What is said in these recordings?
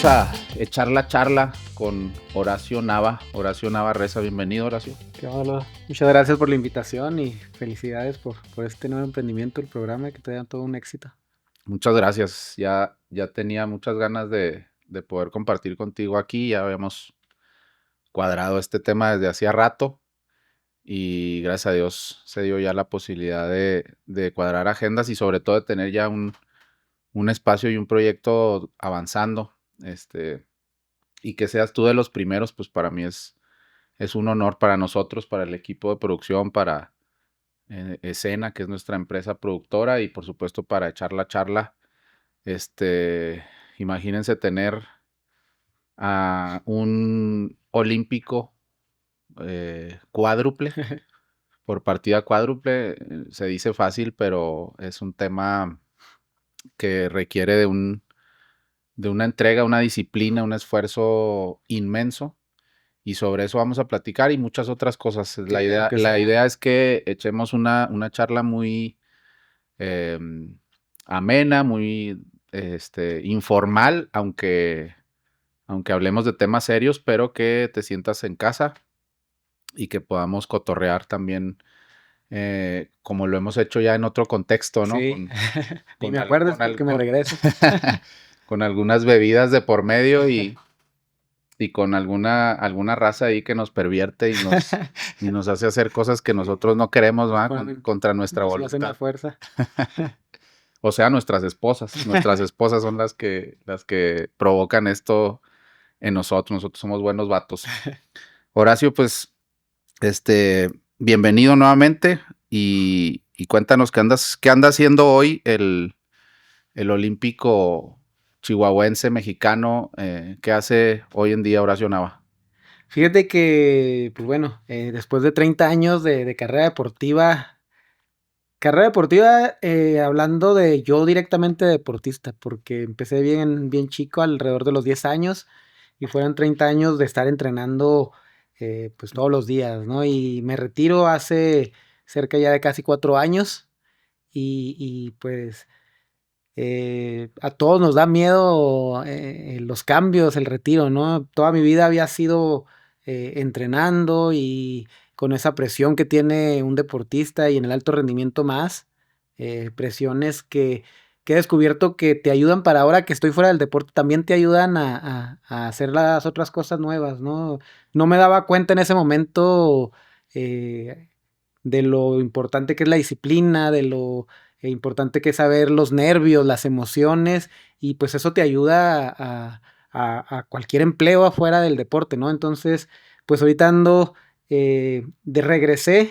vamos a echar la charla con Horacio Nava. Horacio Nava Reza, bienvenido, Horacio. Qué bueno. Muchas gracias por la invitación y felicidades por este nuevo emprendimiento, el programa, que te da todo un éxito. Muchas gracias. Ya tenía muchas ganas de poder compartir contigo aquí. Ya habíamos cuadrado este tema desde hacía rato y gracias a Dios se dio ya la posibilidad de cuadrar agendas y sobre todo de tener ya un espacio y un proyecto avanzando. Y que seas tú de los primeros, pues para mí es un honor, para nosotros, para el equipo de producción, para Escena, que es nuestra empresa productora, y por supuesto para echar la charla. Imagínense tener a un olímpico cuádruple, por partida cuádruple. Se dice fácil, pero es un tema que requiere de una entrega, una disciplina, un esfuerzo inmenso. Y sobre eso vamos a platicar y muchas otras cosas. La idea es que echemos una charla muy amena, muy informal, aunque hablemos de temas serios, pero que te sientas en casa y que podamos cotorrear también, como lo hemos hecho ya en otro contexto, ¿no? Sí, ni me acuerdes porque me regreso. Con algunas bebidas de por medio y con alguna raza ahí que nos pervierte y nos hace hacer cosas que nosotros no queremos, ¿verdad? Contra nuestra voluntad. Hacen la fuerza. O sea, nuestras esposas. Nuestras esposas son las que provocan esto en nosotros. Nosotros somos buenos vatos. Horacio, pues, bienvenido nuevamente y cuéntanos qué anda haciendo hoy el olímpico chihuahuense mexicano. ¿Qué hace hoy en día Horacio Nava? Fíjate que, pues bueno, después de 30 años de carrera deportiva, hablando de yo directamente deportista, porque empecé bien chico, alrededor de los 10 años, y fueron 30 años de estar entrenando pues todos los días, ¿no? Y me retiro hace cerca ya de casi 4 años, y pues a todos nos da miedo los cambios, el retiro, ¿no? Toda mi vida había sido entrenando y con esa presión que tiene un deportista y en el alto rendimiento más, presiones que he descubierto que te ayudan para ahora que estoy fuera del deporte, también te ayudan a hacer las otras cosas nuevas, ¿no? No me daba cuenta en ese momento de lo importante que es la disciplina, de lo importante que es saber los nervios, las emociones, y pues eso te ayuda a cualquier empleo afuera del deporte, ¿no? Entonces, pues ahorita ando regresé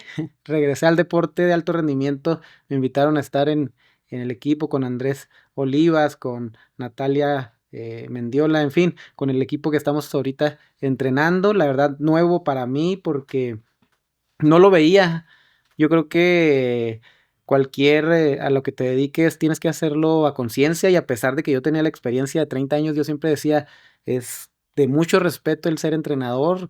al deporte de alto rendimiento. Me invitaron a estar en el equipo con Andrés Olivas, con Natalia Mendiola, en fin, con el equipo que estamos ahorita entrenando. La verdad, nuevo para mí porque no lo veía. Yo creo que a lo que te dediques tienes que hacerlo a conciencia, y a pesar de que yo tenía la experiencia de 30 años, yo siempre decía, es de mucho respeto el ser entrenador.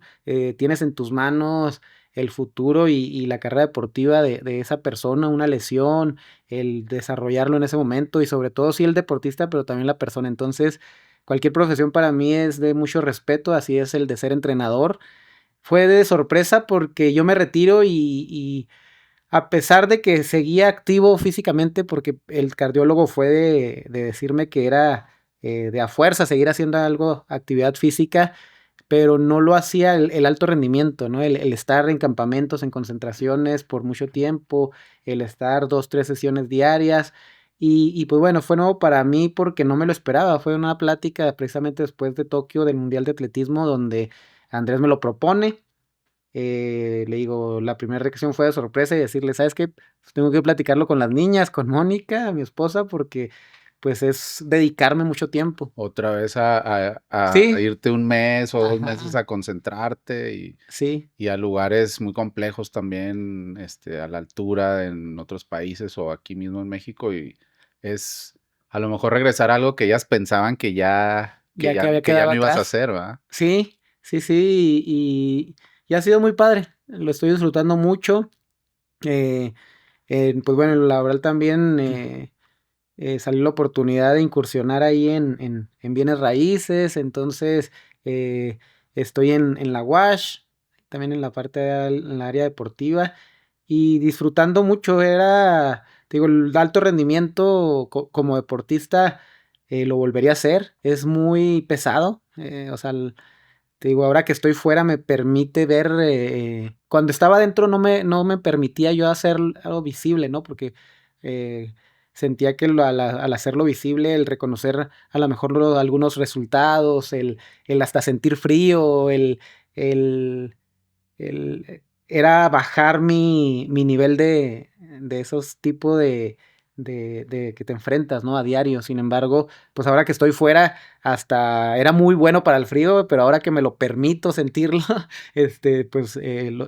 Tienes en tus manos el futuro y la carrera deportiva de esa persona, una lesión, el desarrollarlo en ese momento, y sobre todo sí el deportista, pero también la persona. Entonces, cualquier profesión para mí es de mucho respeto, así es el de ser entrenador. Fue de sorpresa porque yo me retiro y a pesar de que seguía activo físicamente, porque el cardiólogo fue de decirme que era de a fuerza seguir haciendo algo, actividad física, pero no lo hacía el alto rendimiento, ¿no? El estar en campamentos, en concentraciones por mucho tiempo, el estar 2, 3 sesiones diarias. Y pues bueno, fue nuevo para mí porque no me lo esperaba. Fue una plática precisamente después de Tokio del Mundial de Atletismo donde Andrés me lo propone. Le digo, la primera reacción fue de sorpresa y decirle, ¿sabes qué? Pues tengo que platicarlo con las niñas, con Mónica, mi esposa, porque pues es dedicarme mucho tiempo. Otra vez a Sí, irte un mes o 2 meses ajá, a concentrarte sí, y a lugares muy complejos también, a la altura en otros países o aquí mismo en México, y es a lo mejor regresar a algo que ellas pensaban ya que había quedado no ibas a atrás. hacer, ¿verdad? Sí, sí, sí, y ha sido muy padre, lo estoy disfrutando mucho. Pues bueno, en lo laboral también salió la oportunidad de incursionar ahí en bienes raíces, entonces estoy en la UASH, también en la parte en la área deportiva y disfrutando mucho, te digo, el alto rendimiento como deportista lo volvería a hacer, es muy pesado, o sea, te digo, ahora que estoy fuera me permite ver, cuando estaba dentro no me permitía yo hacer algo visible, ¿no? Porque sentía que al hacerlo visible, el reconocer a lo mejor algunos resultados, el hasta sentir frío, el, era bajar mi nivel de esos tipos de que te enfrentas, ¿no? A diario. Sin embargo, pues ahora que estoy fuera, hasta era muy bueno para el frío, pero ahora que me lo permito sentirlo, pues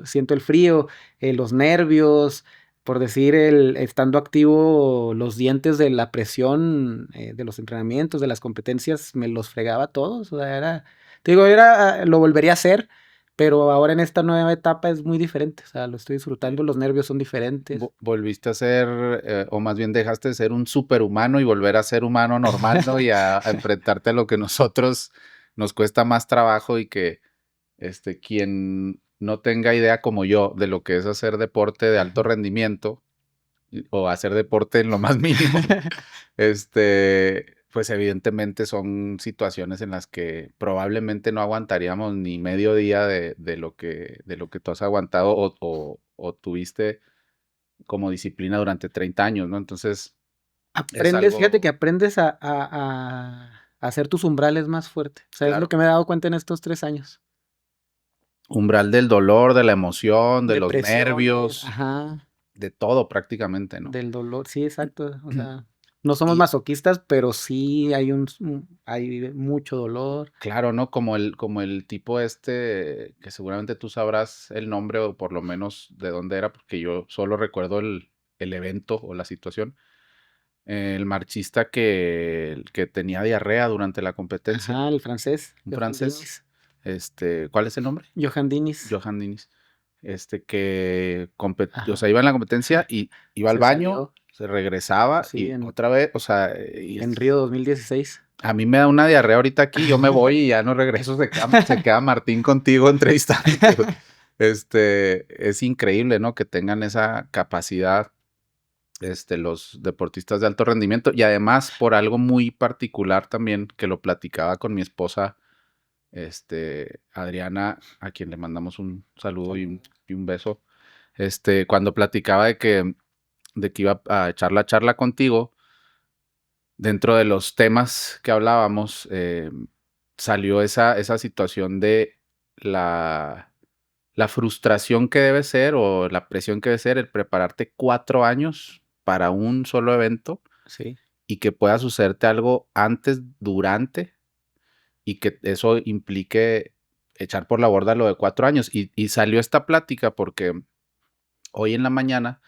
siento el frío, los nervios, por decir, estando activo, los dientes de la presión de los entrenamientos, de las competencias, me los fregaba todos. O sea, te digo, lo volvería a hacer, pero ahora en esta nueva etapa es muy diferente, o sea, lo estoy disfrutando, los nervios son diferentes. Volviste a ser, o más bien dejaste de ser un superhumano y volver a ser humano normal, ¿no? Y a enfrentarte a lo que nosotros nos cuesta más trabajo y que quien no tenga idea como yo de lo que es hacer deporte de alto rendimiento o hacer deporte en lo más mínimo, pues evidentemente son situaciones en las que probablemente no aguantaríamos ni medio día de lo que tú has aguantado o tuviste como disciplina durante 30 años, ¿no? Entonces, es Fíjate que algo, aprendes a hacer tus umbrales más fuertes. O sea, es lo claro, que me he dado cuenta en estos 3 años. umbral del dolor, de la emoción, de los Depresiones, nervios, ajá, de todo prácticamente, ¿no? del dolor, sí, exacto. O sea, no somos Y masoquistas, pero sí hay mucho dolor. claro, ¿no? Como el tipo que seguramente tú sabrás el nombre o por lo menos de dónde era, porque yo solo recuerdo el evento o la situación. El marchista que tenía diarrea durante la competencia, Ajá, el francés, un Johan francés. Diniz. ¿Cuál es el nombre? Johan Diniz. Johan Diniz. O Ajá, sea, iba en la competencia y iba al se baño, salió, se regresaba sí, y otra vez, o sea, en Río 2016. a mí me da una diarrea ahorita aquí, yo me voy y ya no regreso, se queda Martín contigo entrevistándote, güey. Es increíble, ¿no? Que tengan esa capacidad, los deportistas de alto rendimiento y además por algo muy particular también que lo platicaba con mi esposa, Adriana, a quien le mandamos un saludo y un, Saludos. y un beso. Cuando platicaba de que iba a echar la charla contigo, dentro de los temas que hablábamos, salió esa situación de la frustración que debe ser o la presión que debe ser el prepararte 4 años para un solo evento Sí. y que pueda sucederte algo antes, durante, y que eso implique echar por la borda lo de 4 años. Y salió esta plática porque hoy en la mañana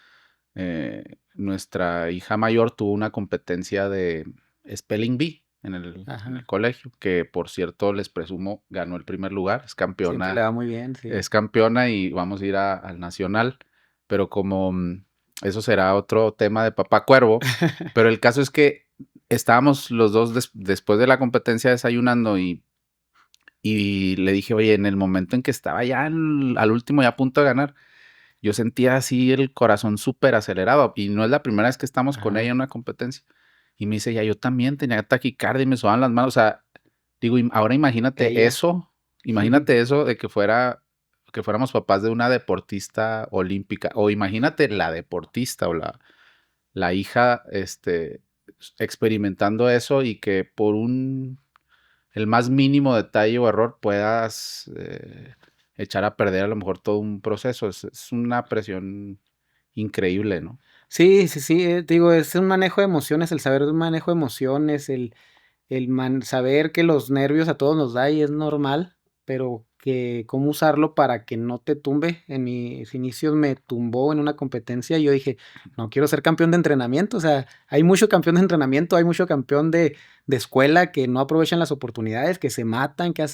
nuestra hija mayor tuvo una competencia de Spelling Bee en el Ajá. colegio, que por cierto les presumo ganó el primer lugar, es Siempre le campeona, va muy bien, sí. es campeona y vamos a ir al nacional, pero como eso será otro tema de Papá Cuervo, pero el caso es que estábamos los dos después de la competencia desayunando y le dije, oye, en el momento en que estaba ya al último ya a punto de ganar, yo sentía así el corazón súper acelerado y no es la primera vez que estamos con ella Ajá. en una competencia. Y me dice, ya yo también tenía taquicardia y me sudaban las manos. O sea, digo, ahora Ella. imagínate eso de que fuéramos papás de una deportista olímpica o imagínate la deportista o la hija, experimentando eso y que por el más mínimo detalle o error puedas echar a perder a lo mejor todo un proceso. Es una presión increíble, ¿no? Sí, sí, sí, te digo, es un manejo de emociones, el saber de un manejo de emociones, saber que los nervios a todos nos da y es normal, pero que cómo usarlo para que no te tumbe. En mis inicios me tumbó en una competencia y yo dije, no quiero ser campeón de entrenamiento. O sea, hay mucho campeón de entrenamiento, hay mucho campeón de escuela que no aprovechan las oportunidades, que se matan, que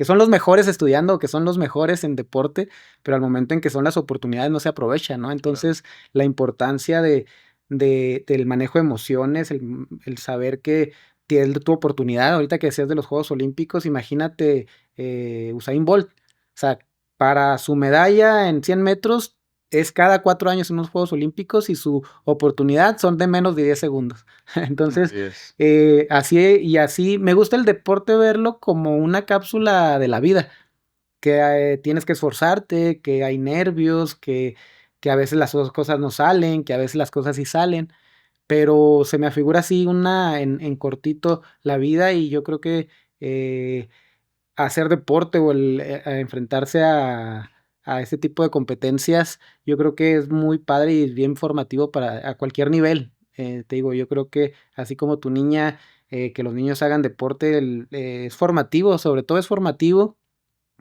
son los mejores estudiando, que son los mejores en deporte, pero al momento en que son las oportunidades no se aprovechan, ¿no? Claro. Entonces, la importancia del manejo de emociones, el saber que tienes tu oportunidad. Ahorita que decías de los Juegos Olímpicos, imagínate Usain Bolt. O sea, para su medalla en 100 metros es cada 4 años en los Juegos Olímpicos y su oportunidad son de menos de 10 segundos. Entonces, Así es. así y así, me gusta el deporte verlo como una cápsula de la vida, que tienes que esforzarte, que hay nervios, que a veces las cosas no salen, que a veces las cosas sí salen, pero se me afigura así en cortito la vida y yo creo que hacer deporte o a enfrentarse a ese tipo de competencias, yo creo que es muy padre y es bien formativo para a cualquier nivel. Te digo, yo creo que así como tu niña, que los niños hagan deporte, es formativo, sobre todo es formativo.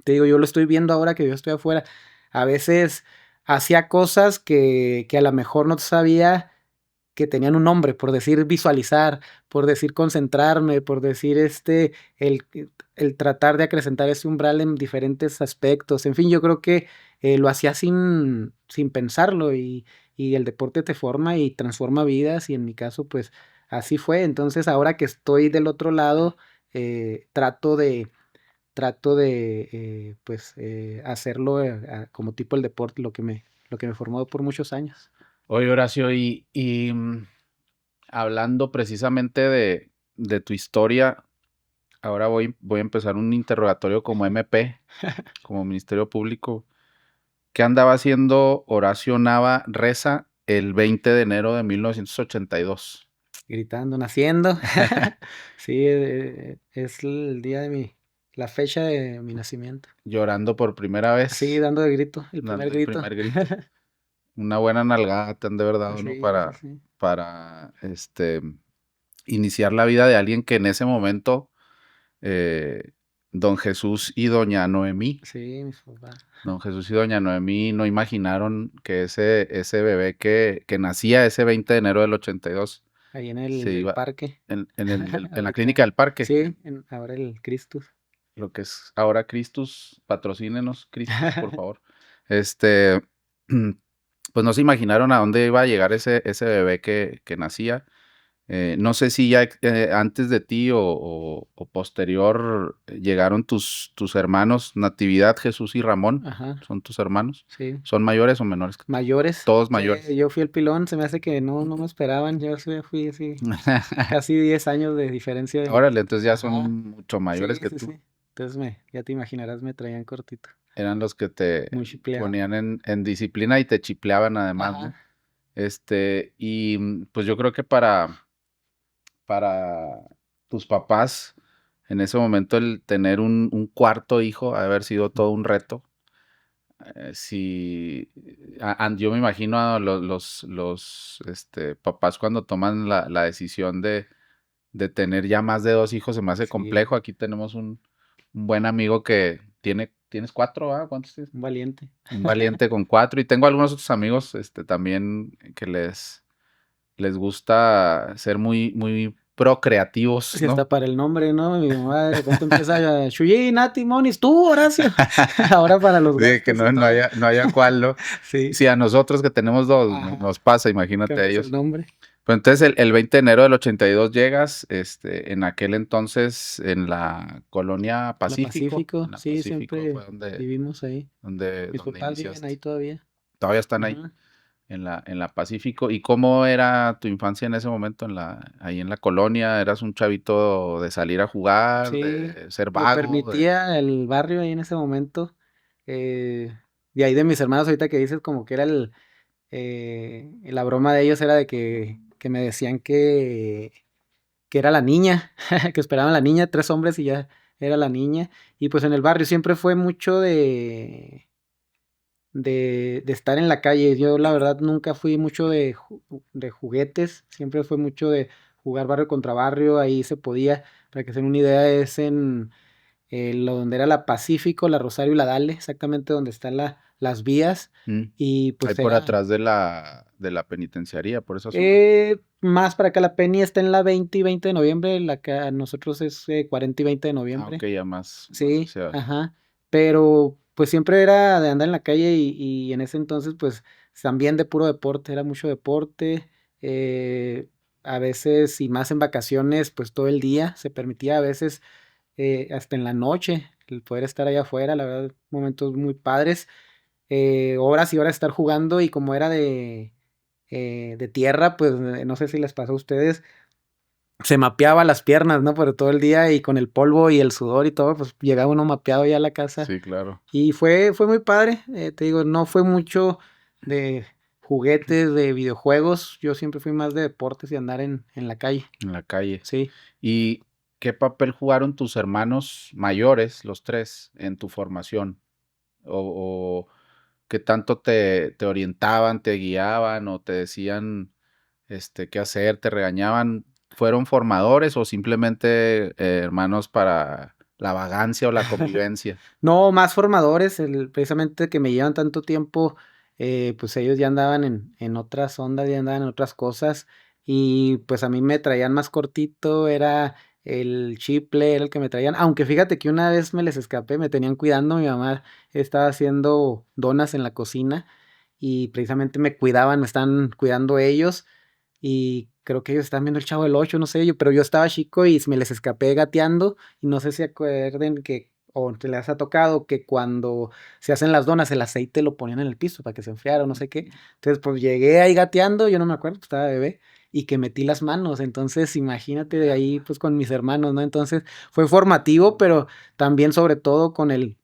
Te digo, yo lo estoy viendo ahora que yo estoy afuera. A veces hacía cosas que a lo mejor no sabía que tenían un nombre, por decir visualizar, por decir concentrarme, por decir el, el tratar de acrecentar ese umbral en diferentes aspectos. En fin, yo creo que lo hacía sin pensarlo y el deporte te forma y transforma vidas y en mi caso, pues así fue. Entonces, ahora que estoy del otro lado, trato de pues hacerlo como tipo el deporte, lo que me formó por muchos años. Oye, Horacio, hablando precisamente de tu historia, ahora voy a empezar un interrogatorio como MP, como Ministerio Público. ¿Qué andaba haciendo Horacio Nava Reza el 20 de enero de 1982? Gritando, naciendo. Sí, es el día la fecha de mi nacimiento. Llorando por primera Así, vez, dando el grito, el primer dando el grito. primer grito. Una buena nalgada te han de haber dado, ¿no? Sí, sí, sí. Para iniciar la vida de alguien que en ese momento, eh, don Jesús y doña Noemí, Sí, mis papás. don Jesús y doña Noemí no imaginaron que ese bebé que nacía ese 20 de enero del 82 Ahí en se el iba parque. en la Ahorita. clínica del parque, Sí, ahora el Cristus. lo que es ahora Cristus, patrocínenos, Cristus, por favor. Este, pues no se imaginaron a dónde iba a llegar ese bebé que nacía. No sé si ya antes de ti o posterior llegaron tus hermanos, Natividad, Jesús y Ramón, Ajá, son tus hermanos. sí. ¿Son mayores o menores que tú? Mayores. Todos Sí, mayores. yo fui el pilón, se me hace que no me esperaban. Yo sí fui así, casi 10 años de diferencia de mi. Órale, entonces ya son Ajá. mucho mayores Sí, que sí, tú. sí. Entonces ya te imaginarás, me traían cortito. Eran los que te Muy chipleado. ponían en disciplina y te chipleaban además, ¿no? Ajá. Pues yo creo que para tus papás, en ese momento el tener un cuarto hijo ha de haber sido todo un reto. Si yo me imagino a los papás cuando toman la decisión de tener ya más de 2 hijos, se me hace Sí, complejo. Aquí tenemos un buen amigo que tienes 4, ¿ah? ¿Cuántos tienes? un valiente. Un valiente con 4, y tengo algunos otros amigos, también que les gusta ser muy, muy procreativos, Si ¿no? hasta para el nombre, ¿no? Mi mamá de repente empieza a Shuyi, Nati, Monis, tú, Horacio. Ahora para los De que gastos y no todo. haya cuál, ¿no? Sí. Si a nosotros que tenemos 2 Ajá. nos pasa, imagínate a Cambias el ellos. nombre. Pues entonces el 20 de enero del 82 llegas, en aquel entonces en la colonia La Pacífico, Pacífico, sí, fue siempre donde, vivimos ahí. donde, Mis donde papás viven ahí iniciaste. todavía. Todavía están ahí, Ujú. en la Pacífico. ¿Y cómo era tu infancia en ese momento ahí en la colonia? ¿Eras un chavito de salir a jugar, Sí, de ser lo vago, permitía el barrio ahí en ese momento. De ahí de mis hermanos, ahorita que dices como que era la broma de ellos era de que me decían que era la niña, que esperaban la niña, 3 hombres y ya era la niña. Y pues en el barrio siempre fue mucho de estar en la calle. Yo la verdad nunca fui mucho de juguetes, siempre fue mucho de jugar barrio contra barrio, ahí se podía, para que se den una idea, es en donde era la Pacífico, la Rosario y la Dale, exactamente donde están las vías, Mm, y ahí pues por era atrás de la penitenciaría, por esa zona? más para acá. La Penny está en la 20 y 20 de noviembre, la que a nosotros es 40 y 20 de Ah, ok, noviembre. ya más Sí, hacia. ajá. Pero pues siempre era de andar en la calle y en ese entonces pues también de puro deporte, era mucho deporte. eh, a veces, y más en vacaciones, pues todo el día, se permitía a veces hasta en la noche el poder estar allá afuera, la verdad, momentos muy padres, horas y horas estar jugando y como era de tierra, pues no sé si les pasó a ustedes, se mapeaba las piernas, ¿no? Por todo el día y con el polvo y el sudor y todo, pues llegaba uno mapeado ya a la casa. Sí, claro. Y fue muy padre, te digo, no fue mucho de juguetes, de videojuegos, yo siempre fui más de deportes y andar en la calle, En la calle. sí. ¿Y qué papel jugaron tus hermanos mayores, los tres, en tu formación? ¿O qué tanto te orientaban, te guiaban o te decían qué hacer, te regañaban? ¿Fueron formadores o simplemente hermanos para la vagancia o la convivencia? No, más formadores, precisamente que me llevan tanto tiempo, pues ellos ya andaban en otras ondas, ya andaban en otras cosas y pues a mí me traían más cortito, era el chiple, era el que me traían, aunque fíjate que una vez me les escapé, me tenían cuidando, mi mamá estaba haciendo donas en la cocina y precisamente me cuidaban, me están cuidando ellos y creo que ellos estaban viendo el Chavo del Ocho, no sé yo, pero yo estaba chico y me les escapé gateando y no sé si acuerden que o te les ha tocado que cuando se hacen las donas el aceite lo ponían en el piso para que se enfriara o no sé qué. Entonces, pues llegué ahí gateando, yo no me acuerdo, pues, estaba bebé y que metí las manos. Entonces, imagínate de ahí pues con mis hermanos, ¿no? Entonces, fue formativo, pero también sobre todo con el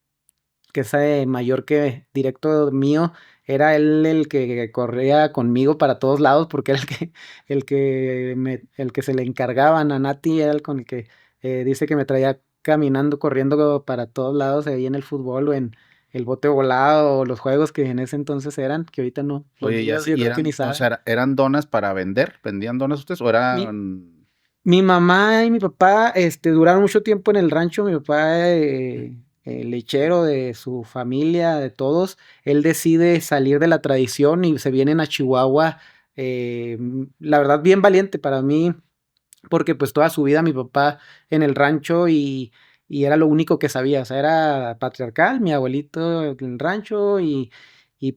que es mayor que directo mío, era él el que corría conmigo para todos lados, porque era el que se le encargaban a Nati, era el con el que dice que me traía caminando, corriendo para todos lados ahí en el fútbol o en el bote volado o los juegos que en ese entonces eran, que ahorita no, los Oye, y niños así, yo y creo que eran, ni o saben. sea, ¿eran donas para vender? ¿Vendían donas ustedes o Mi, eran? Mi mamá y mi papá, duraron mucho tiempo en el rancho. Mi papá, lechero de su familia, de todos, él decide salir de la tradición y se vienen a Chihuahua. La verdad, bien valiente para mí, porque pues toda su vida mi papá en el rancho y era lo único que sabía, o sea, era patriarcal, mi abuelito en el rancho y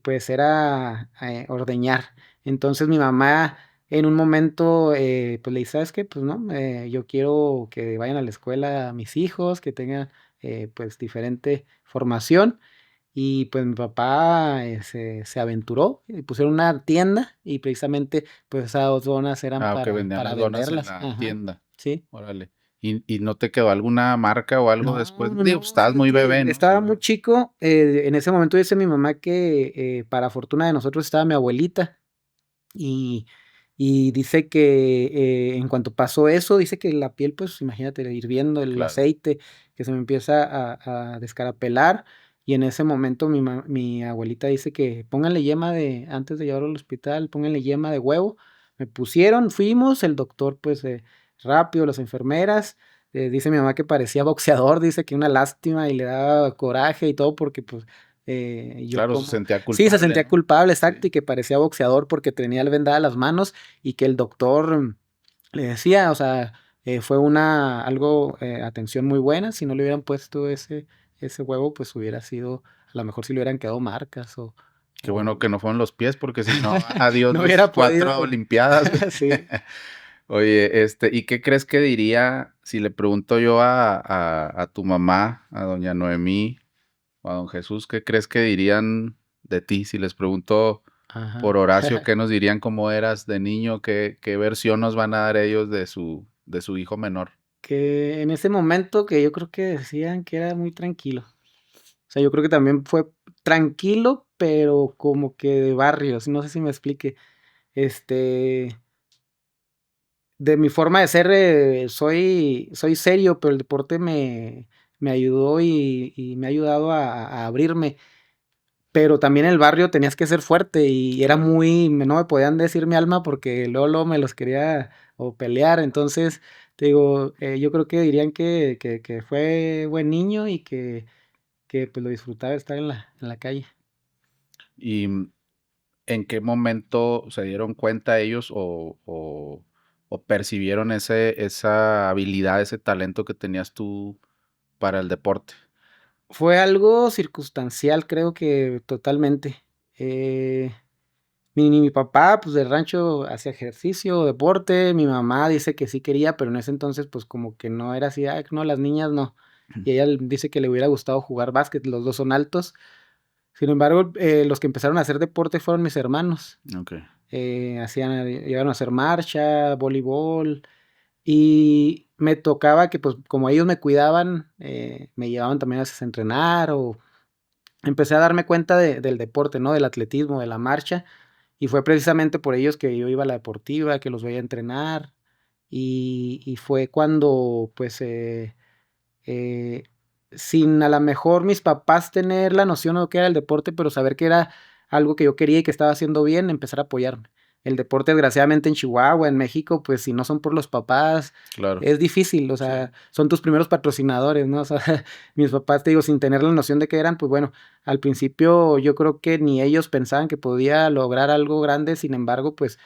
pues era ordeñar. Entonces mi mamá en un momento pues le dice, ¿sabes qué? Pues no, yo quiero que vayan a la escuela mis hijos, que tengan pues diferente formación. Y pues mi papá se aventuró y pusieron una tienda y precisamente pues esas 2 donas eran Ah, ok, vendían para las donas en venderlas. la Ajá, tienda. sí. Órale. ¿Y no te quedó alguna marca o algo después? No, no, Digo, pues, no, estabas muy fíjate, bebé, ¿no? estaba Seguro. muy chico, en ese momento dice mi mamá que, para fortuna de nosotros estaba mi abuelita, y dice que, en cuanto pasó eso, dice que la piel, pues, imagínate, hirviendo el Claro. aceite, que se me empieza a descarapelar, y en ese momento mi abuelita dice que pónganle yema de antes de llevarlo al hospital, pónganle yema de huevo. Me pusieron, fuimos, el doctor, pues, rápido, las enfermeras, dice mi mamá que parecía boxeador, dice que una lástima y le daba coraje y todo porque, pues, yo Claro, se como sentía sí, se culpable, sentía ¿no? culpable, exacto, Sí. y que parecía boxeador porque tenía el vendada las manos y que el doctor le decía, o sea, fue algo, atención muy buena, si no le hubieran puesto ese huevo, pues hubiera sido, a lo mejor si le hubieran quedado marcas Qué bueno o que no fueron los pies, porque si no, adiós no los hubiera 4 podido, olimpiadas, güey. sí. Oye, ¿y qué crees que diría si le pregunto yo a tu mamá, a doña Noemí o a don Jesús, qué crees que dirían de ti? Si les pregunto por Ajá. Horacio, ¿qué nos dirían cómo eras de niño? ¿Qué versión nos van a dar ellos de su hijo menor? Que en ese momento que yo creo que decían que era muy tranquilo. O sea, yo creo que también fue tranquilo, pero como que de barrios, no sé si me explique. Este, de mi forma de ser, soy serio, pero el deporte me ayudó y me ha ayudado a abrirme. Pero también en el barrio tenías que ser fuerte y era Claro. no me podían decir mi alma porque luego me los quería o pelear. Entonces, te digo, yo creo que dirían que fue buen niño y que pues lo disfrutaba de estar en la calle. ¿Y en qué momento se dieron cuenta ellos o percibieron esa habilidad, ese talento que tenías tú para el deporte? Fue algo circunstancial, creo que totalmente. Mi papá, pues, del rancho hacía ejercicio, deporte, mi mamá dice que sí quería, pero en ese entonces, pues, como que no era así, ay, no, las niñas no. Y ella dice que le hubiera gustado jugar básquet, los 2 son altos. Sin embargo, los que empezaron a hacer deporte fueron mis hermanos. Okey, Llegaron a hacer marcha, voleibol, y me tocaba que, pues, como ellos me cuidaban, me llevaban también a veces a entrenar, o empecé a darme cuenta del deporte, ¿no? Del atletismo, de la marcha, y fue precisamente por ellos que yo iba a la deportiva, que los veía entrenar, y fue cuando, pues, eh, sin a la mejor mis papás tener la noción de lo que era el deporte, pero saber que era algo que yo quería y que estaba haciendo bien, empezar a apoyarme. El deporte, desgraciadamente, en Chihuahua, en México, pues, si no son por los papás, claro, es difícil, o sí. sea, son tus primeros patrocinadores, ¿no? O sea, mis papás, te digo, sin tener la noción de qué eran, pues, bueno, al principio yo creo que ni ellos pensaban que podía lograr algo grande, sin embargo, pues,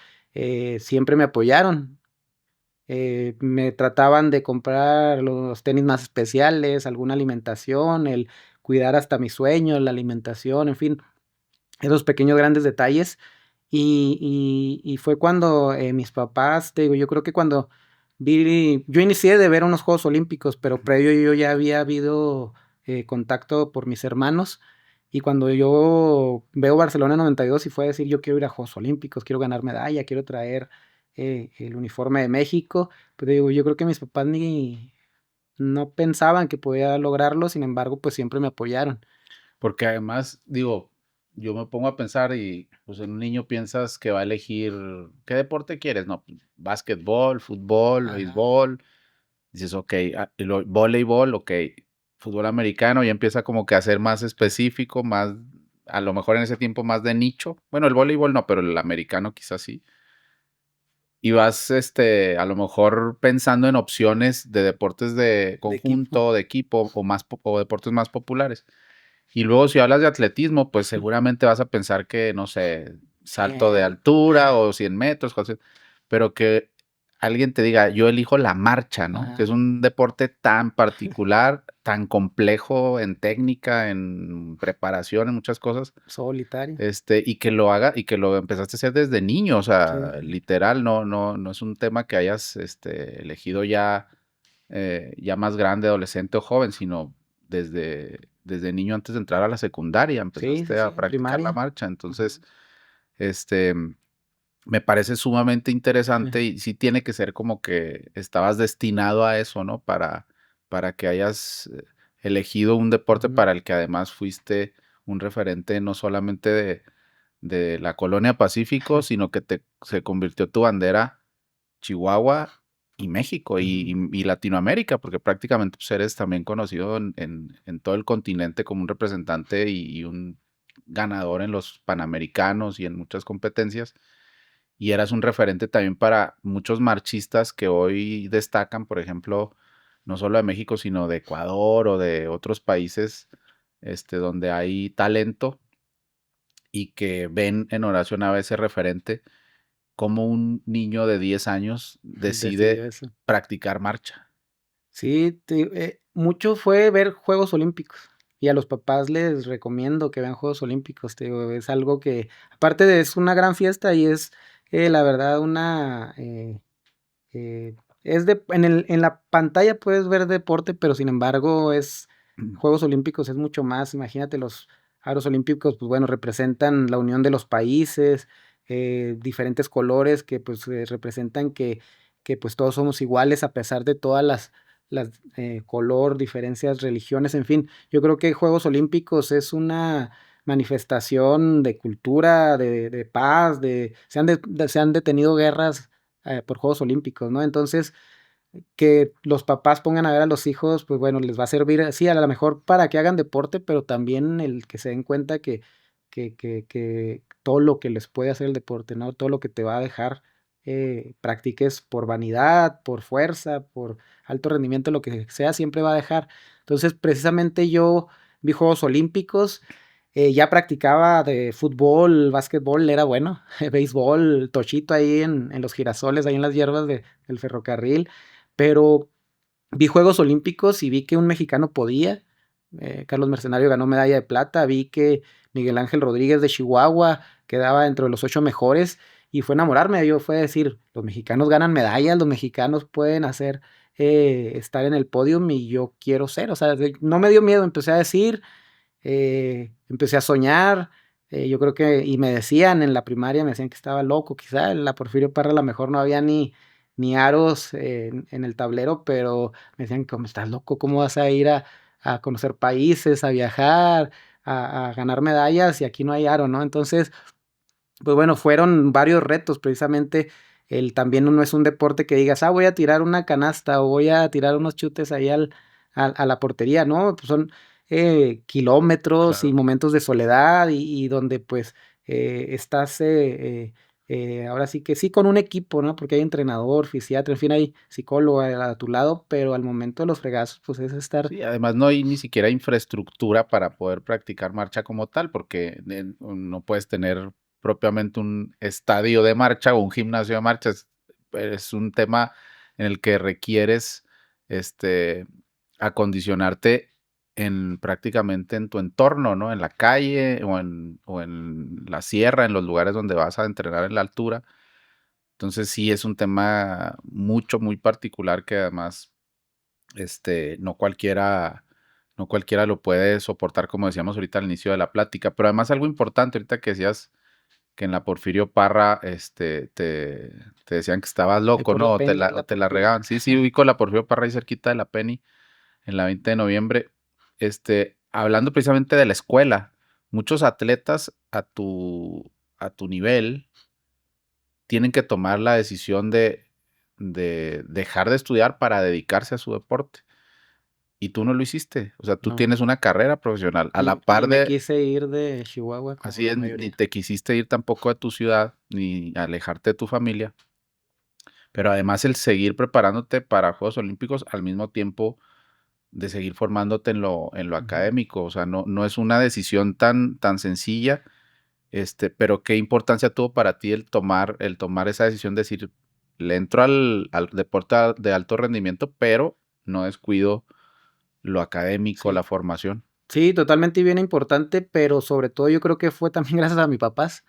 siempre me apoyaron. Me trataban de comprar los tenis más especiales, alguna alimentación, el cuidar hasta mi sueño, la alimentación, en fin, esos pequeños grandes detalles. Y fue cuando, mis papás, te digo, yo creo que cuando yo inicié de ver unos Juegos Olímpicos, pero Ujú. previo yo ya había habido, contacto por mis hermanos, y cuando yo veo Barcelona 92 y fue a decir: "Yo quiero ir a Juegos Olímpicos, quiero ganar medalla, quiero traer, el uniforme de México", pues, digo, yo creo que mis papás ni no pensaban que podía lograrlo, sin embargo, pues, siempre me apoyaron. Porque además, digo, yo me pongo a pensar y, pues, en un niño piensas que va a elegir, ¿qué deporte quieres? No, pues, básquetbol, fútbol, Ajá. béisbol. Dices: "Okey", y luego voleibol, okey, fútbol americano, ya empieza como que a ser más específico, más, a lo mejor en ese tiempo más de nicho. Bueno, el voleibol no, pero el americano quizás sí. Y vas, a lo mejor pensando en opciones de deportes de De equipo. conjunto, de equipo o más o deportes más populares. Y luego, si hablas de atletismo, pues Ujú. seguramente vas a pensar que, no sé, Sí, salto de altura o 100 metros, cosas, pero que alguien te diga: "Yo elijo la marcha", ¿no? Que ajá, es un deporte tan particular, tan complejo en técnica, en preparación, en muchas cosas, solitario. y que lo haga y que lo empezaste a hacer desde niño, o sea, Sí. literal, no es un tema que hayas, elegido ya, ya más grande, adolescente o joven, sino desde niño antes de entrar a la secundaria Sí, sí, empezaste sí, a en practicar la primaria. marcha. Entonces, Ujú. este, me parece sumamente Sí. interesante y sí tiene que ser como que estabas destinado a eso, ¿no? Para que hayas, elegido un deporte Ujú. para el que además fuiste un referente no solamente de la colonia Pacífico, sino que se convirtió tu bandera Chihuahua y México Ujú. y Latinoamérica, porque prácticamente, pues, eres también conocido en todo el continente como un representante y un ganador en los panamericanos y en muchas competencias. Y eras un referente también para muchos marchistas que hoy destacan, por ejemplo, no solo de México, sino de Ecuador o de otros países, donde hay talento y que ven en Horacio Nava ese referente, como un niño de 10 años Decidió decide eso. practicar marcha. Sí, mucho fue ver Juegos Olímpicos, y a los papás les recomiendo que vean Juegos Olímpicos, te digo, es algo que, aparte de es una gran fiesta y es, la verdad una, es de en la pantalla puedes ver deporte, pero sin embargo es Juegos Olímpicos es mucho más. Imagínate, los aros olímpicos, pues, bueno, representan la unión de los países, diferentes colores que, pues, representan que, pues, todos somos iguales a pesar de todas las, color, diferencias, religiones, en fin. Yo creo que Juegos Olímpicos es una manifestación de cultura, de paz, se han detenido guerras, por Juegos Olímpicos, ¿no? Entonces, que los papás pongan a ver a los hijos, pues bueno, les va a servir, sí, a la mejor para que hagan deporte, pero también el que se den cuenta que todo lo que les puede hacer el deporte, ¿no? Todo lo que te va a dejar, practiques por vanidad, por fuerza, por alto rendimiento, lo que sea, siempre va a dejar. Entonces, precisamente yo vi Juegos Olímpicos, ya practicaba de fútbol, básquetbol, era bueno, béisbol, tochito ahí en los girasoles, ahí en las hierbas del ferrocarril, pero vi Juegos Olímpicos y vi que un mexicano podía. Carlos Mercenario ganó medalla de plata, vi que Miguel Ángel Rodríguez de Chihuahua quedaba entre los 8 mejores y fue enamorarme, yo fue decir, los mexicanos ganan medallas, los mexicanos pueden hacer, estar en el podium y yo quiero ser, o sea, no me dio miedo, empecé a decir, empecé a soñar, yo creo que, y me decían en la primaria, me decían que estaba loco, quizá en la Porfirio Parra a lo mejor no había ni aros en el tablero, pero me decían, como estás loco, ¿cómo vas a ir a conocer países, a viajar, a ganar medallas y aquí no hay aro, ¿no? Entonces, pues bueno, fueron varios retos, precisamente el también no es un deporte que digas, voy a tirar una canasta o voy a tirar unos chutes ahí a la portería, ¿no? Pues son kilómetros y Claro. momentos de soledad y donde pues estás ahora sí que sí con un equipo, ¿no? Porque hay entrenador, fisiatra, en fin, hay psicólogo a tu lado, pero al momento de los fregazos, pues es estar. Sí, además no hay ni siquiera infraestructura para poder practicar marcha como tal, porque no puedes tener propiamente un estadio de marcha o un gimnasio de marcha. Es un tema en el que requieres este, acondicionarte prácticamente en tu entorno, ¿no? En la calle o en la sierra, en los lugares donde vas a entrenar en la altura. Entonces sí es un tema muy particular que además no cualquiera lo puede soportar, como decíamos ahorita al inicio de la plática. Pero además algo importante, ahorita que decías que en la Porfirio Parra, te decían que estabas Ahí loco, por ¿no? la O te Penny, la, ahí o la te la Porfirio. regaban. Sí, sí, ubico la Porfirio Parra ahí cerquita de la Penny, en la 20 de noviembre. Hablando precisamente de la escuela, muchos atletas a tu nivel tienen que tomar la decisión de dejar de estudiar para dedicarse a su deporte. Y tú no lo hiciste. O sea, tú No, tienes una carrera profesional. A la ni par me de, quise ir de Chihuahua como así la es, ni mayoría. te quisiste ir tampoco de tu ciudad, ni alejarte de tu familia. Pero además el seguir preparándote para Juegos Olímpicos al mismo tiempo de seguir formándote en lo Ujú. académico. O sea, no es una decisión tan sencilla. Pero qué importancia tuvo para ti el tomar esa decisión de decir, le entro al deporte de alto rendimiento, pero no descuido lo académico, la Sí. formación. Sí, totalmente y bien importante, pero sobre todo yo creo que fue también gracias a mis papás.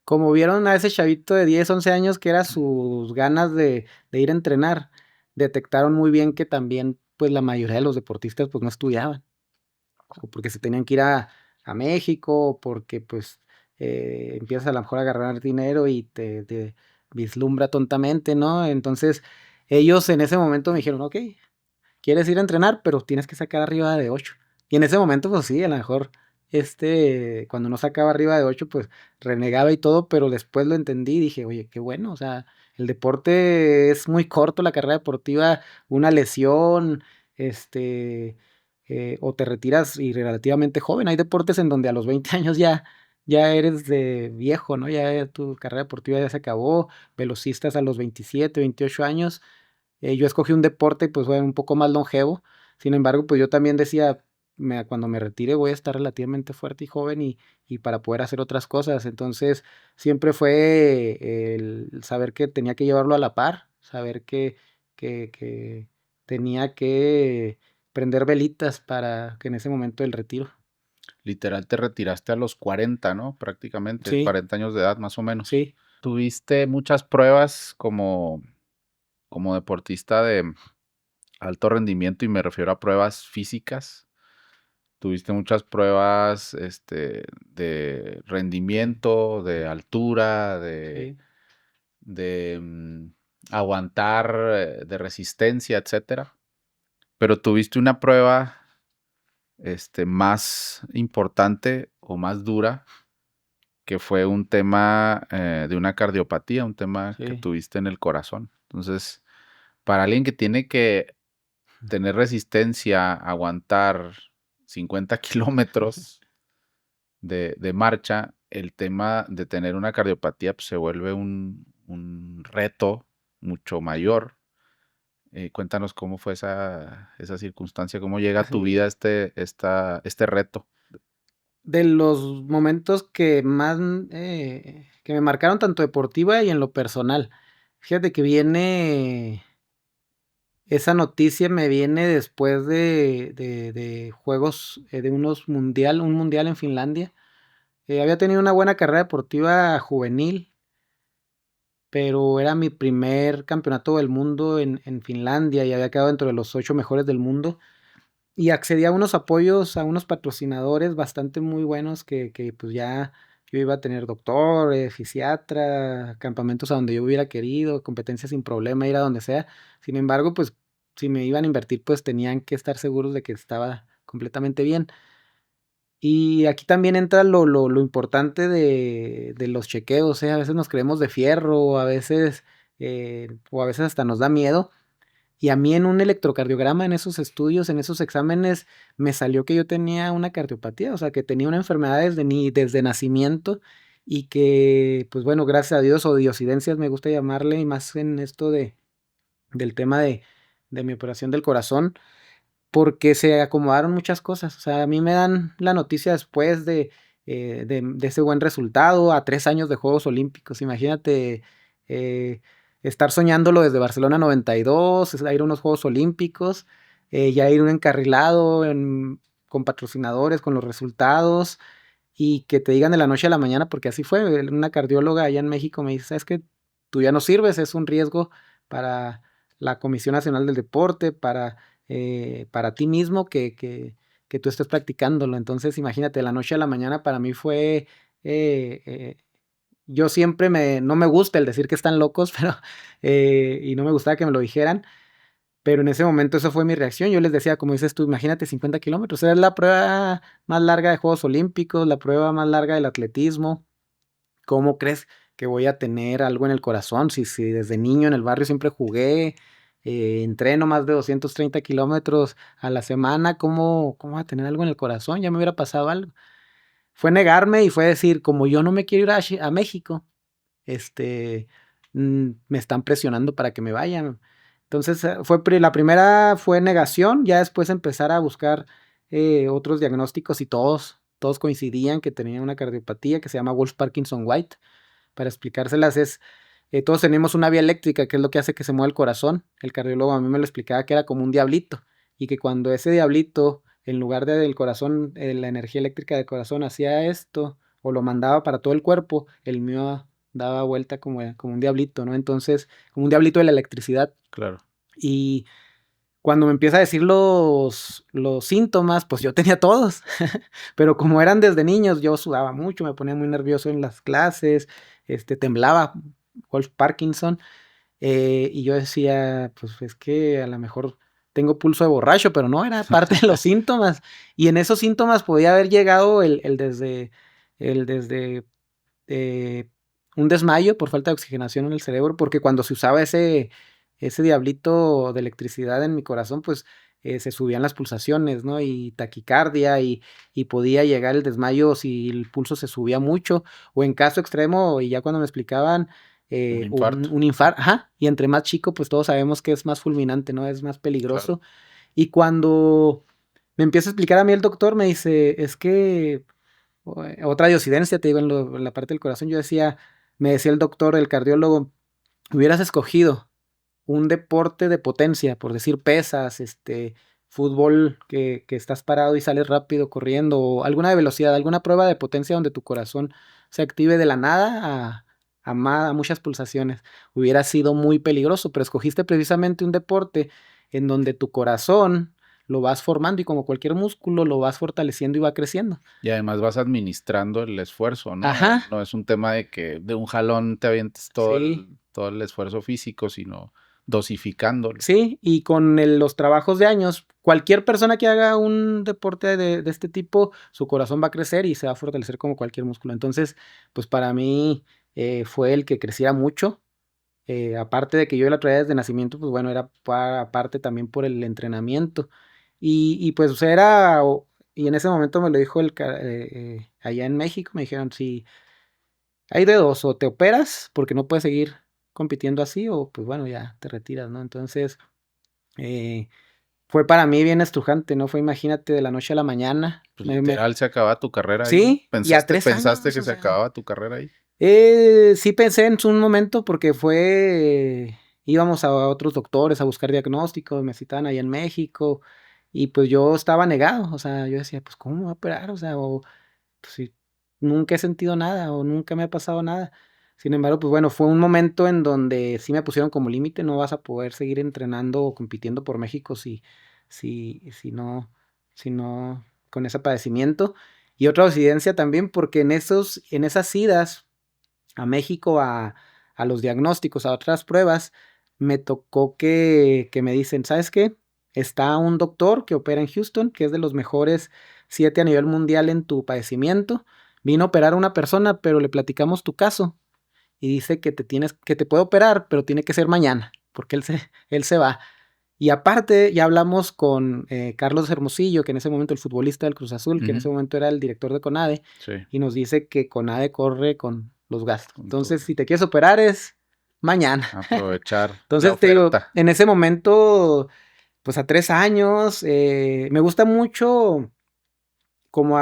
Como vieron a ese chavito de 10, 11 años que era sus ganas de ir a entrenar, detectaron muy bien que también, pues, la mayoría de los deportistas, pues, no estudiaban, o porque se tenían que ir a México, o porque, pues, empiezas a lo mejor a ganar dinero y te vislumbra tontamente, ¿no? Entonces, ellos en ese momento me dijeron: "Okey, quieres ir a entrenar, pero tienes que sacar arriba de 8". Y en ese momento, pues sí, a lo mejor, cuando no sacaba arriba de 8 pues renegaba y todo, pero después lo entendí y dije, oye, qué bueno, o sea, el deporte es muy corto, la carrera deportiva, una lesión, o te retiras y relativamente joven. Hay deportes en donde a los 20 años ya eres de viejo, ¿no? Ya tu carrera deportiva ya se acabó, velocistas a los 27 28 años, yo escogí un deporte, pues, bueno, un poco más longevo. Sin embargo, pues, yo también decía, cuando me retire voy a estar relativamente fuerte y joven y para poder hacer otras cosas. Entonces, siempre fue el saber que tenía que llevarlo a la par, saber que tenía que prender velitas para que en ese momento del retiro. Literal te retiraste a los 40, ¿no? Prácticamente, Sí, 40 años de edad más o menos. sí. Tuviste muchas pruebas como deportista de alto rendimiento y me refiero a pruebas físicas. Tuviste muchas pruebas, de rendimiento, de altura, de Sí. de, mm, aguantar, de resistencia, etcétera. Pero tuviste una prueba, más importante o más dura, que fue un tema, de una cardiopatía, un tema que Sí. tuviste en el corazón. Entonces, para alguien que tiene que tener resistencia, aguantar 50 kilómetros de marcha, el tema de tener una cardiopatía, pues, se vuelve un reto mucho mayor. Cuéntanos cómo fue esa circunstancia, cómo llega a tu Sí. vida este reto. De los momentos que más, que me marcaron tanto deportiva y en lo personal. Fíjate que viene Esa noticia me viene después de juegos, de un mundial en Finlandia. Había tenido una buena carrera deportiva juvenil, pero era mi primer campeonato del mundo en Finlandia y había quedado dentro de los 8 mejores del mundo. Y accedí a unos apoyos, a unos patrocinadores bastante muy buenos que pues ya yo iba a tener doctor, fisiatra, campamentos a donde yo hubiera querido, competencias sin problema, ir a donde sea. Sin embargo, pues si me iban a invertir, pues tenían que estar seguros de que estaba completamente bien. Y aquí también entra lo importante de los chequeos, ¿eh? A veces nos creemos de fierro, a veces, o a veces hasta nos da miedo. Y a mí en un electrocardiograma, en esos estudios, en esos exámenes, me salió que yo tenía una cardiopatía, o sea, que tenía una enfermedad desde nacimiento y que, pues bueno, gracias a Dios, o diosidencias me gusta llamarle, y más en esto del tema de mi operación del corazón, porque se acomodaron muchas cosas. O sea, a mí me dan la noticia después de ese buen resultado a 3 años de Juegos Olímpicos. Imagínate eh, estar soñándolo desde Barcelona 92, ir a unos Juegos Olímpicos, ya ir encarrilado con patrocinadores, con los resultados, y que te digan de la noche a la mañana, porque así fue. Una cardióloga allá en México me dice, es que tú ya no sirves, es un riesgo para la Comisión Nacional del Deporte, para ti mismo que tú estés practicándolo. Entonces, imagínate, de la noche a la mañana para mí fue, eh, eh, yo siempre no me gusta el decir que están locos, pero, y no me gustaba que me lo dijeran, pero en ese momento eso fue mi reacción. Yo les decía, como dices tú, imagínate 50 kilómetros, es la prueba más larga de Juegos Olímpicos, la prueba más larga del atletismo. ¿Cómo crees que voy a tener algo en el corazón? Si desde niño en el barrio siempre jugué, entreno más de 230 kilómetros a la semana, ¿cómo voy a tener algo en el corazón? Ya me hubiera pasado algo. Fue negarme y fue decir, como yo no me quiero ir a México, este, me están presionando para que me vayan. Entonces, la primera fue negación, ya después empezar a buscar otros diagnósticos y todos coincidían que tenía una cardiopatía que se llama Wolff-Parkinson-White. Para explicárselas todos tenemos una vía eléctrica, que es lo que hace que se mueva el corazón. El cardiólogo a mí me lo explicaba que era como un diablito y que cuando ese diablito, en lugar del corazón, la energía eléctrica del corazón hacía esto o lo mandaba para todo el cuerpo, el mío daba vuelta como un diablito, ¿no? Entonces, como un diablito de la electricidad. Claro. Y cuando me empieza a decir los síntomas, pues yo tenía todos, pero como eran desde niños, yo sudaba mucho, me ponía muy nervioso en las clases, temblaba, Wolf Parkinson, y yo decía, pues es que a lo mejor tengo pulso de borracho, pero no, era parte de los síntomas, y en esos síntomas podía haber llegado el desde eh, un desmayo por falta de oxigenación en el cerebro, porque cuando se usaba ese diablito de electricidad en mi corazón, pues se subían las pulsaciones, ¿no? Y taquicardia y podía llegar el desmayo si el pulso se subía mucho, o en caso extremo, y ya cuando me explicaban, Un infarto. un infarto, ajá, y entre más chico, pues todos sabemos que es más fulminante, ¿no? Es más Claro. peligroso. Y cuando me empieza a explicar a mí el doctor, me dice, es que otra diosidencia, te digo, en la parte del corazón, yo decía, me decía el doctor, el cardiólogo, hubieras escogido un deporte de potencia, por decir pesas, fútbol que estás parado y sales rápido corriendo, o alguna de velocidad, alguna prueba de potencia donde tu corazón se active de la nada a muchas pulsaciones. Hubiera sido muy peligroso, pero escogiste precisamente un deporte en donde tu corazón lo vas formando y como cualquier músculo lo vas fortaleciendo y va creciendo. Y además vas administrando el esfuerzo, ¿no? Ajá, No es un tema de que de un jalón te avientes todo sí. el esfuerzo físico, sino dosificándolo. Sí, y con los trabajos de años, cualquier persona que haga un deporte de este tipo, su corazón va a crecer y se va a fortalecer como cualquier músculo. Entonces, pues para mí fue el que creciera mucho. Aparte de que yo la traía desde nacimiento, pues bueno, era aparte también por el entrenamiento. Pues o sea, y en ese momento me lo dijo allá en México, me dijeron, si hay de dos, o te operas porque no puedes seguir compitiendo así, o pues bueno, ya te retiras, ¿no? Entonces eh, fue para mí bien estrujante, ¿no? Fue, imagínate, de la noche a la mañana. Pues literal se acaba tu carrera ahí, ¿no? Sí, y a tres ¿Pensaste años, que o se sea. acababa tu carrera ahí? Sí pensé en un momento porque fue íbamos a otros doctores a buscar diagnósticos, me citaban ahí en México, y pues yo estaba negado, o sea, yo decía, pues, ¿cómo me va a operar? O sea, o pues sí, nunca he sentido nada o nunca me ha pasado nada. Sin embargo, pues bueno, fue un momento en donde sí me pusieron como límite, no vas a poder seguir entrenando o compitiendo por México si no con ese padecimiento. Y otra incidencia también, porque en esas idas a México a los diagnósticos, a otras pruebas, me tocó que me dicen, ¿sabes qué? Está un doctor que opera en Houston, que es de los mejores 7 a nivel mundial en tu padecimiento. Vino a operar a una persona, pero le platicamos tu caso y dice que te puede operar, pero tiene que ser mañana, porque él se va. Y aparte, ya hablamos con Carlos Hermosillo, que en ese momento el futbolista del Cruz Azul, que en ese momento era el director de CONADE, Sí, y nos dice que CONADE corre con los gastos. con Entonces, todo. si te quieres operar es mañana. Aprovechar la Entonces, te digo, oferta. en ese momento, pues a 3 años, me gusta mucho como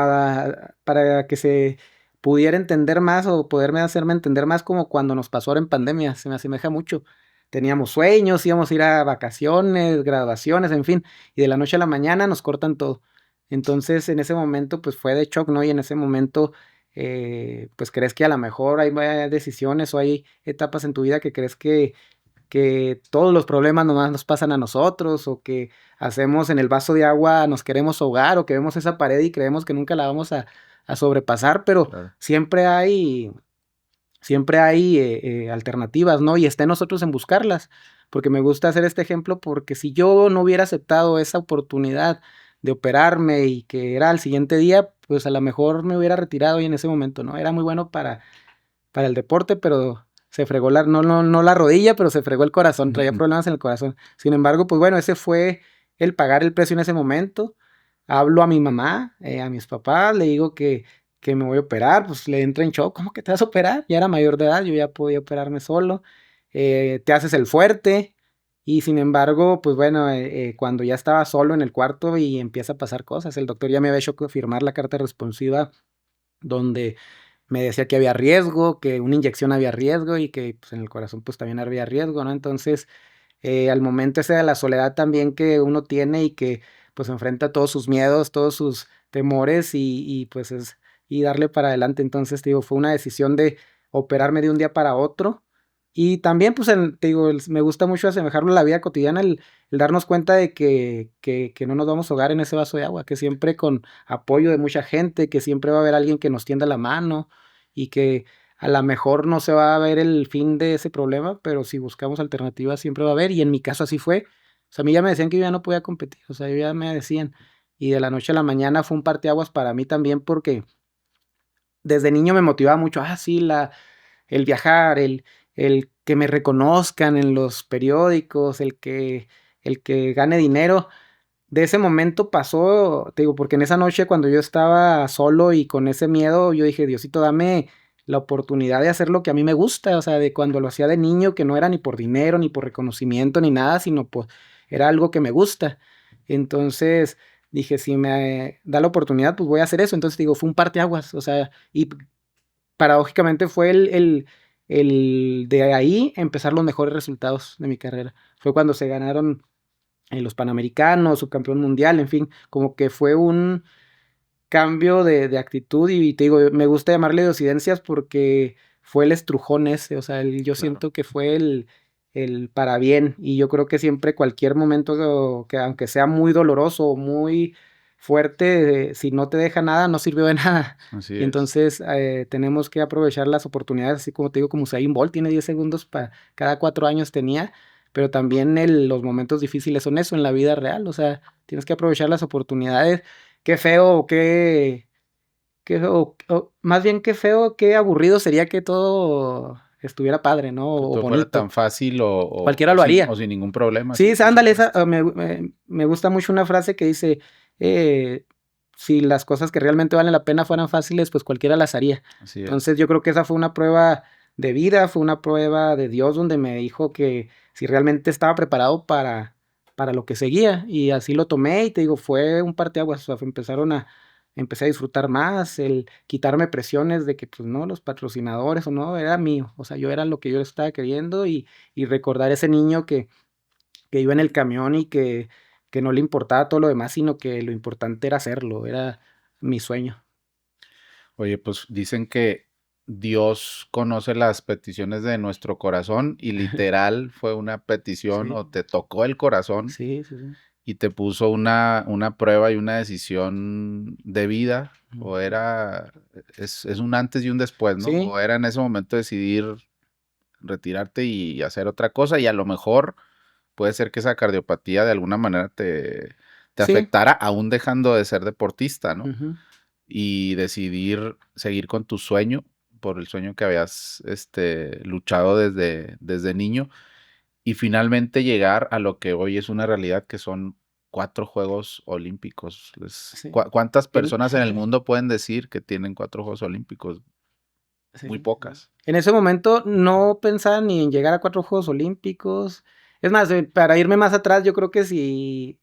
para que se pudiera entender más o poderme hacerme entender más como cuando nos pasó ahora en pandemia, se me asemeja mucho. Teníamos sueños, íbamos a ir a vacaciones, graduaciones, en fin, y de la noche a la mañana nos cortan todo. Entonces, en ese momento, pues fue de shock, ¿no? Y en ese momento, pues crees que a lo mejor hay decisiones o hay etapas en tu vida que crees que todos los problemas nomás nos pasan a nosotros o que hacemos en el vaso de agua, nos queremos ahogar o que vemos esa pared y creemos que nunca la vamos a sobrepasar, pero Claro. siempre hay alternativas, ¿no? Y está en nosotros en buscarlas, porque me gusta hacer este ejemplo porque si yo no hubiera aceptado esa oportunidad de operarme y que era al siguiente día, pues a lo mejor me hubiera retirado y en ese momento, ¿no? Era muy bueno para el deporte, pero se fregó no la rodilla, pero se fregó el corazón, traía problemas en el corazón. Sin embargo, pues bueno, ese fue el pagar el precio en ese momento. Hablo a mi mamá, a mis papás, le digo que me voy a operar, pues le entra en shock, ¿cómo que te vas a operar? Ya era mayor de edad, yo ya podía operarme solo. Te haces el fuerte. Y sin embargo, pues bueno, cuando ya estaba solo en el cuarto y empieza a pasar cosas, el doctor ya me había hecho firmar la carta responsiva donde me decía que había riesgo, que una inyección había riesgo y que pues, en el corazón pues también había riesgo, ¿no? Entonces, al momento ese de la soledad también que uno tiene y que pues enfrenta todos sus miedos, todos sus temores pues y darle para adelante. Entonces, te digo, fue una decisión de operarme de un día para otro. Y también, pues, te digo, me gusta mucho asemejarlo a la vida cotidiana, el darnos cuenta de que no nos vamos a ahogar en ese vaso de agua, que siempre con apoyo de mucha gente, que siempre va a haber alguien que nos tienda la mano y que a lo mejor no se va a ver el fin de ese problema, pero si buscamos alternativas siempre va a haber, y en mi caso así fue. O sea, a mí ya me decían que yo ya no podía competir, o sea, yo ya me decían, y de la noche a la mañana fue un parteaguas para mí también porque desde niño me motivaba mucho, sí, el viajar, el que me reconozcan en los periódicos, el que gane dinero. De ese momento pasó, te digo, porque en esa noche cuando yo estaba solo y con ese miedo, yo dije, Diosito, dame la oportunidad de hacer lo que a mí me gusta, o sea, de cuando lo hacía de niño, que no era ni por dinero, ni por reconocimiento, ni nada, sino pues era algo que me gusta. Entonces dije, si me da la oportunidad, pues voy a hacer eso. Entonces digo, fue un parteaguas, o sea, y paradójicamente fue el de ahí empezar los mejores resultados de mi carrera. Fue cuando se ganaron los Panamericanos, subcampeón mundial, en fin, como que fue un cambio de actitud y te digo, me gusta llamarle disidencias porque fue el estrujón ese, o sea, yo Claro. siento que fue el para bien y yo creo que siempre cualquier momento que aunque sea muy doloroso o muy fuerte, si no te deja nada, no sirvió de nada. Así Y es. entonces tenemos que aprovechar las oportunidades, así como te digo, como Usain Bolt tiene 10 segundos para cada 4 años tenía, pero también los momentos difíciles son eso en la vida real, o sea, tienes que aprovechar las oportunidades. Qué feo, más bien qué feo, qué aburrido sería que todo estuviera padre, ¿no? Que O todo fuera tan bonito. fácil Cualquiera lo o haría. sin ningún problema, sí, Sí, por ándale, supuesto. me gusta mucho una frase que dice, si las cosas que realmente valen la pena fueran fáciles, pues cualquiera las haría. Así es. Entonces yo creo que esa fue una prueba de vida, fue una prueba de Dios donde me dijo que si realmente estaba preparado para lo que seguía y así lo tomé y te digo, fue un parteaguas, o sea, empezaron empecé a disfrutar más, el quitarme presiones de que, pues, no, los patrocinadores o no, era mío. O sea, yo era lo que yo estaba queriendo y recordar ese niño que iba en el camión y que no le importaba todo lo demás, sino que lo importante era hacerlo, era mi sueño. Oye, pues dicen que Dios conoce las peticiones de nuestro corazón y literal fue una petición Sí, o te tocó el corazón sí, sí, sí. y te puso una prueba y una decisión de vida, o Ujú. es un antes y un después, ¿no? Sí, O era en ese momento decidir retirarte y hacer otra cosa, y a lo mejor puede ser que esa cardiopatía de alguna manera te sí. afectara aún dejando de ser deportista, ¿no? Ujú. Y decidir seguir con tu sueño, por el sueño que habías luchado desde niño, y finalmente llegar a lo que hoy es una realidad, que son 4 Juegos Olímpicos. Sí. ¿Cuántas En personas en el mundo pueden decir que tienen 4 Juegos Olímpicos? sí, Muy sí. pocas. En ese momento no pensaba ni en llegar a 4 Juegos Olímpicos. Es más, para irme más atrás, yo creo que si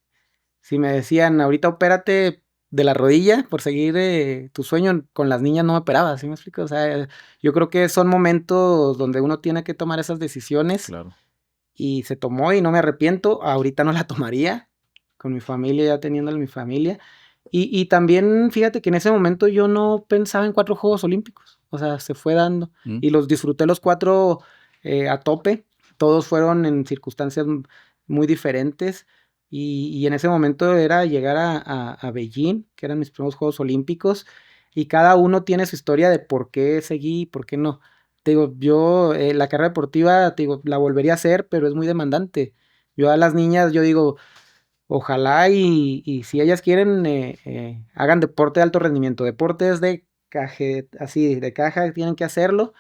me decían: "Ahorita opérate de la rodilla por seguir, tu sueño", con las niñas no me operaba, ¿sí me explico? O sea, yo creo que son momentos donde uno tiene que tomar esas decisiones, Claro. y se tomó y no me arrepiento. Ahorita no la tomaría, con mi familia, ya teniéndola en mi familia. Y también fíjate que en ese momento yo no pensaba en 4 Juegos Olímpicos, o sea, se fue dando, Mm, y los disfruté los 4 a tope. Todos fueron en circunstancias muy diferentes, y en ese momento era llegar a Beijing, que eran mis primeros Juegos Olímpicos, y cada uno tiene su historia de por qué seguí y por qué no. Te digo, yo, la carrera deportiva, te digo, la volvería a hacer, pero es muy demandante. Yo a las niñas, yo digo, ojalá y si ellas quieren, hagan deporte de alto rendimiento. Deportes de caje, así, de caja, tienen que hacerlo,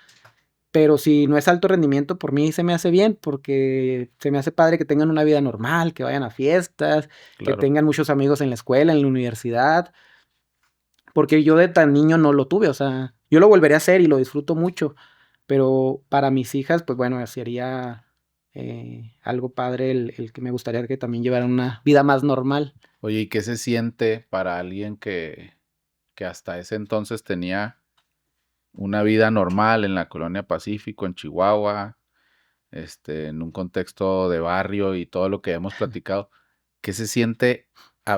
pero si no es alto rendimiento, por mí se me hace bien, porque se me hace padre que tengan una vida normal, que vayan a fiestas, que claro. tengan muchos amigos en la escuela, en la universidad, porque yo de tan niño no lo tuve, o sea, yo lo volveré a hacer y lo disfruto mucho, pero para mis hijas, pues bueno, sería algo padre el que me gustaría que también llevaran una vida más normal. Oye, ¿y qué se siente para alguien que hasta ese entonces tenía una vida normal en la colonia Pacífico, en Chihuahua, en un contexto de barrio y todo lo que hemos platicado? ¿Qué se siente?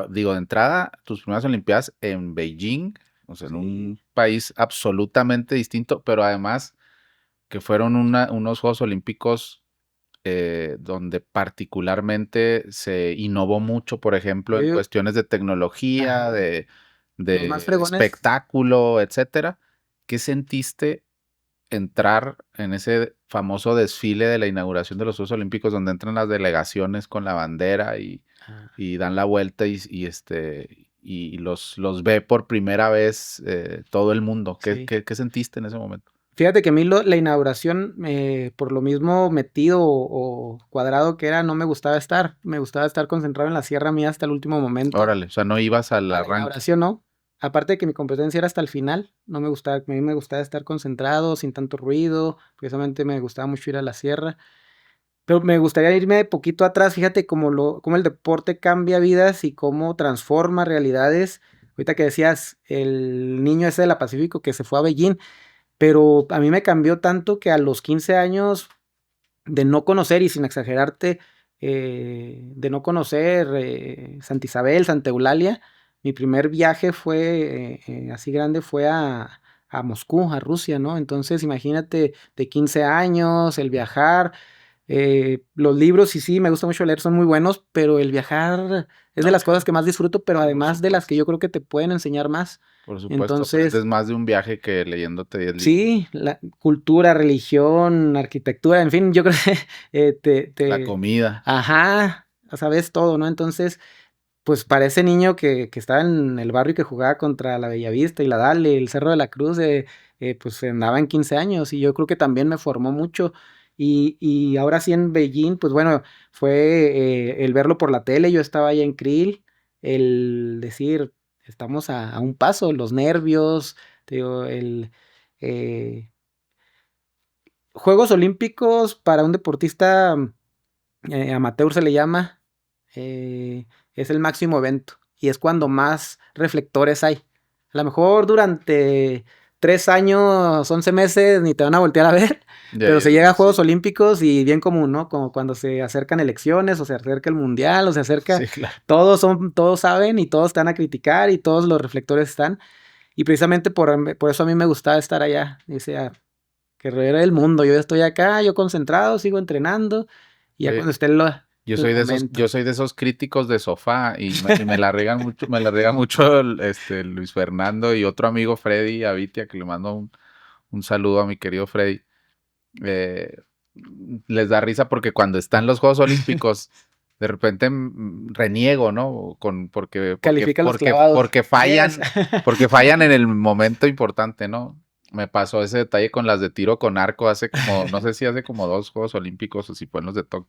Digo, de entrada, tus primeras Olimpiadas en Beijing, o sea, en Sí, un país absolutamente distinto, pero además que fueron unos Juegos Olímpicos donde particularmente se innovó mucho, por ejemplo, yo en digo, cuestiones de tecnología, ajá, los más de fregones, espectáculo, etcétera. ¿Qué sentiste entrar en ese famoso desfile de la inauguración de los Juegos Olímpicos, donde entran las delegaciones con la bandera ah, y dan la vuelta y los ve por primera vez todo el mundo? ¿Qué, sí. qué, qué sentiste en ese momento? Fíjate que a mí la inauguración, por lo mismo metido o cuadrado que era, no me gustaba estar. Me gustaba estar concentrado en la sierra mía hasta el último momento. Órale, o sea, no ibas al A la arranque. inauguración no. Aparte de que mi competencia era hasta el final, no me gustaba, a mí me gustaba estar concentrado, sin tanto ruido, precisamente me gustaba mucho ir a la sierra. Pero me gustaría irme de poquito atrás, fíjate cómo el deporte cambia vidas y cómo transforma realidades. Ahorita que decías, el niño ese de la Pacífico que se fue a Beijing, pero a mí me cambió tanto que a los 15 años de no conocer, y sin exagerarte, de no conocer Santa Isabel, Santa Eulalia, mi primer viaje fue así grande, fue a Moscú, a Rusia, ¿no? Entonces imagínate de 15 años, el viajar, los libros, y sí, me gusta mucho leer, son muy buenos, pero el viajar es de No, las cosas que más disfruto, pero por además de las que supuesto. yo creo que te pueden enseñar más. Por supuesto, Entonces, aprendes más de un viaje que leyéndote 10 libros. sí, la cultura, religión, arquitectura, en fin, yo creo que, La comida. ajá, sabes todo, ¿no? Entonces, pues, para ese niño que estaba en el barrio y que jugaba contra la Bellavista y la Dalle, el Cerro de la Cruz, pues, andaba en 15 años, y yo creo que también me formó mucho. Y ahora sí en Beijing, pues, bueno, fue, el verlo por la tele, yo estaba ahí en Krill, el decir: "Estamos a un paso", los nervios, te digo, eh, Juegos Olímpicos para un deportista, amateur se le llama, es el máximo evento, y es cuando más reflectores hay. A lo mejor durante 3 años, 11 meses, ni te van a voltear a ver, pero se llega a Juegos Sí, Olímpicos y bien común, ¿no? Como cuando se acercan elecciones o se acerca el Mundial o se acerca, sí, claro. todos saben y todos están a criticar y todos los reflectores están. Y precisamente por eso a mí me gustaba estar allá. Decía, que era el mundo, yo estoy acá, yo concentrado, sigo entrenando y ya Oye, cuando esté el momento. yo soy de esos críticos de sofá y me la regan mucho, me la rega mucho Luis Fernando y otro amigo Freddy Avitia, que le mando un saludo a mi querido Freddy. eh, Les da risa porque cuando están los Juegos Olímpicos, de repente reniego, ¿no? Califica los clavados. Yes. porque fallan en el momento importante, ¿no? Me pasó ese detalle con las de tiro con arco hace como, no sé si hace como 2 Juegos Olímpicos o si fue en los de Tokio,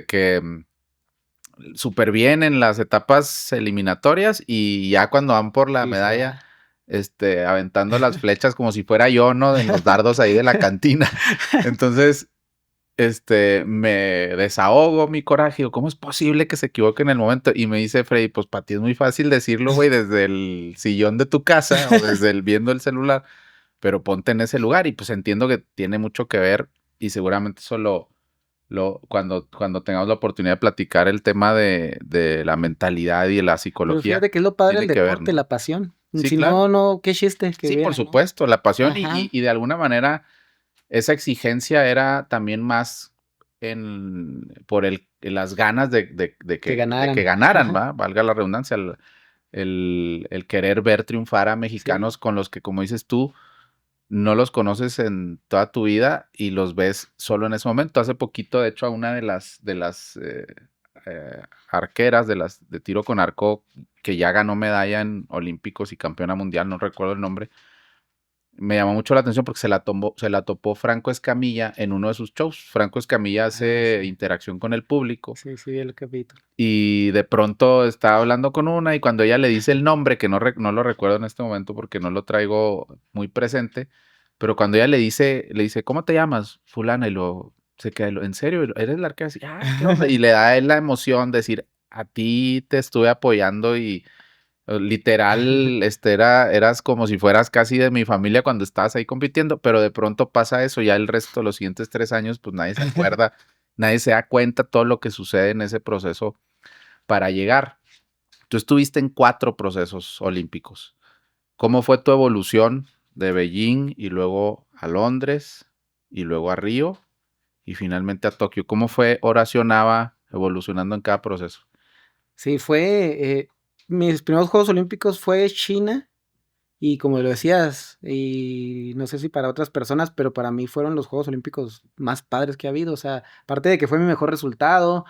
que súper bien en las etapas eliminatorias y ya cuando van por la Y se medalla, va. aventando las flechas como si fuera yo, ¿no? En los dardos ahí de la cantina. Entonces, me desahogo mi coraje. Digo, ¿cómo es posible que se equivoque en el momento? Y me dice Freddy, pues para ti es muy fácil decirlo, güey, desde el sillón de tu casa o desde el viendo el celular, pero ponte en ese lugar y pues entiendo que tiene mucho que ver y seguramente eso cuando tengamos la oportunidad de platicar el tema de la mentalidad y de la Pero psicología, fíjate que es lo padre del tiene que ver, deporte, ¿no? la pasión. Sí, Si claro. no, no, qué chiste que Sí, por hubiera, ¿no? supuesto, la pasión Ajá. y de alguna manera esa exigencia era también más por las ganas Que de que ganaran. ganaran, Ajá. ¿va? Valga la redundancia, el querer ver triunfar a Sí. mexicanos con los que, como dices tú, no los conoces en toda tu vida y los ves solo en ese momento. Hace poquito, de hecho, a una de las eh, arqueras de tiro con arco que ya ganó medalla en Olímpicos y campeona mundial, no recuerdo el nombre, me llamó mucho la atención porque se la topó Franco Escamilla en uno de sus shows. Franco Escamilla Ah, hace sí. interacción con el público Sí, sí, vi el capítulo. y de pronto estaba hablando con una y cuando ella le dice el nombre, que no lo recuerdo en este momento porque no lo traigo muy presente, pero cuando ella le dice, ¿cómo te llamas? Fulana, y se queda, ¿en serio? ¿Eres la arquera? Así, ah, ¿qué onda? Y le da a él la emoción de decir, a ti te estuve apoyando y literal, eras como si fueras casi de mi familia cuando estabas ahí compitiendo, pero de pronto pasa eso, ya el resto, los siguientes 3 años, pues nadie se acuerda, nadie se da cuenta todo lo que sucede en ese proceso para llegar. Tú estuviste en 4 procesos olímpicos. ¿Cómo fue tu evolución de Beijing y luego a Londres y luego a Río y finalmente a Tokio? ¿Cómo fue Horacio Nava evolucionando en cada proceso? Sí, mis primeros Juegos Olímpicos fue China. Y como lo decías, y no sé si para otras personas, pero para mí fueron los Juegos Olímpicos más padres que ha habido. O sea, aparte de que fue mi mejor resultado,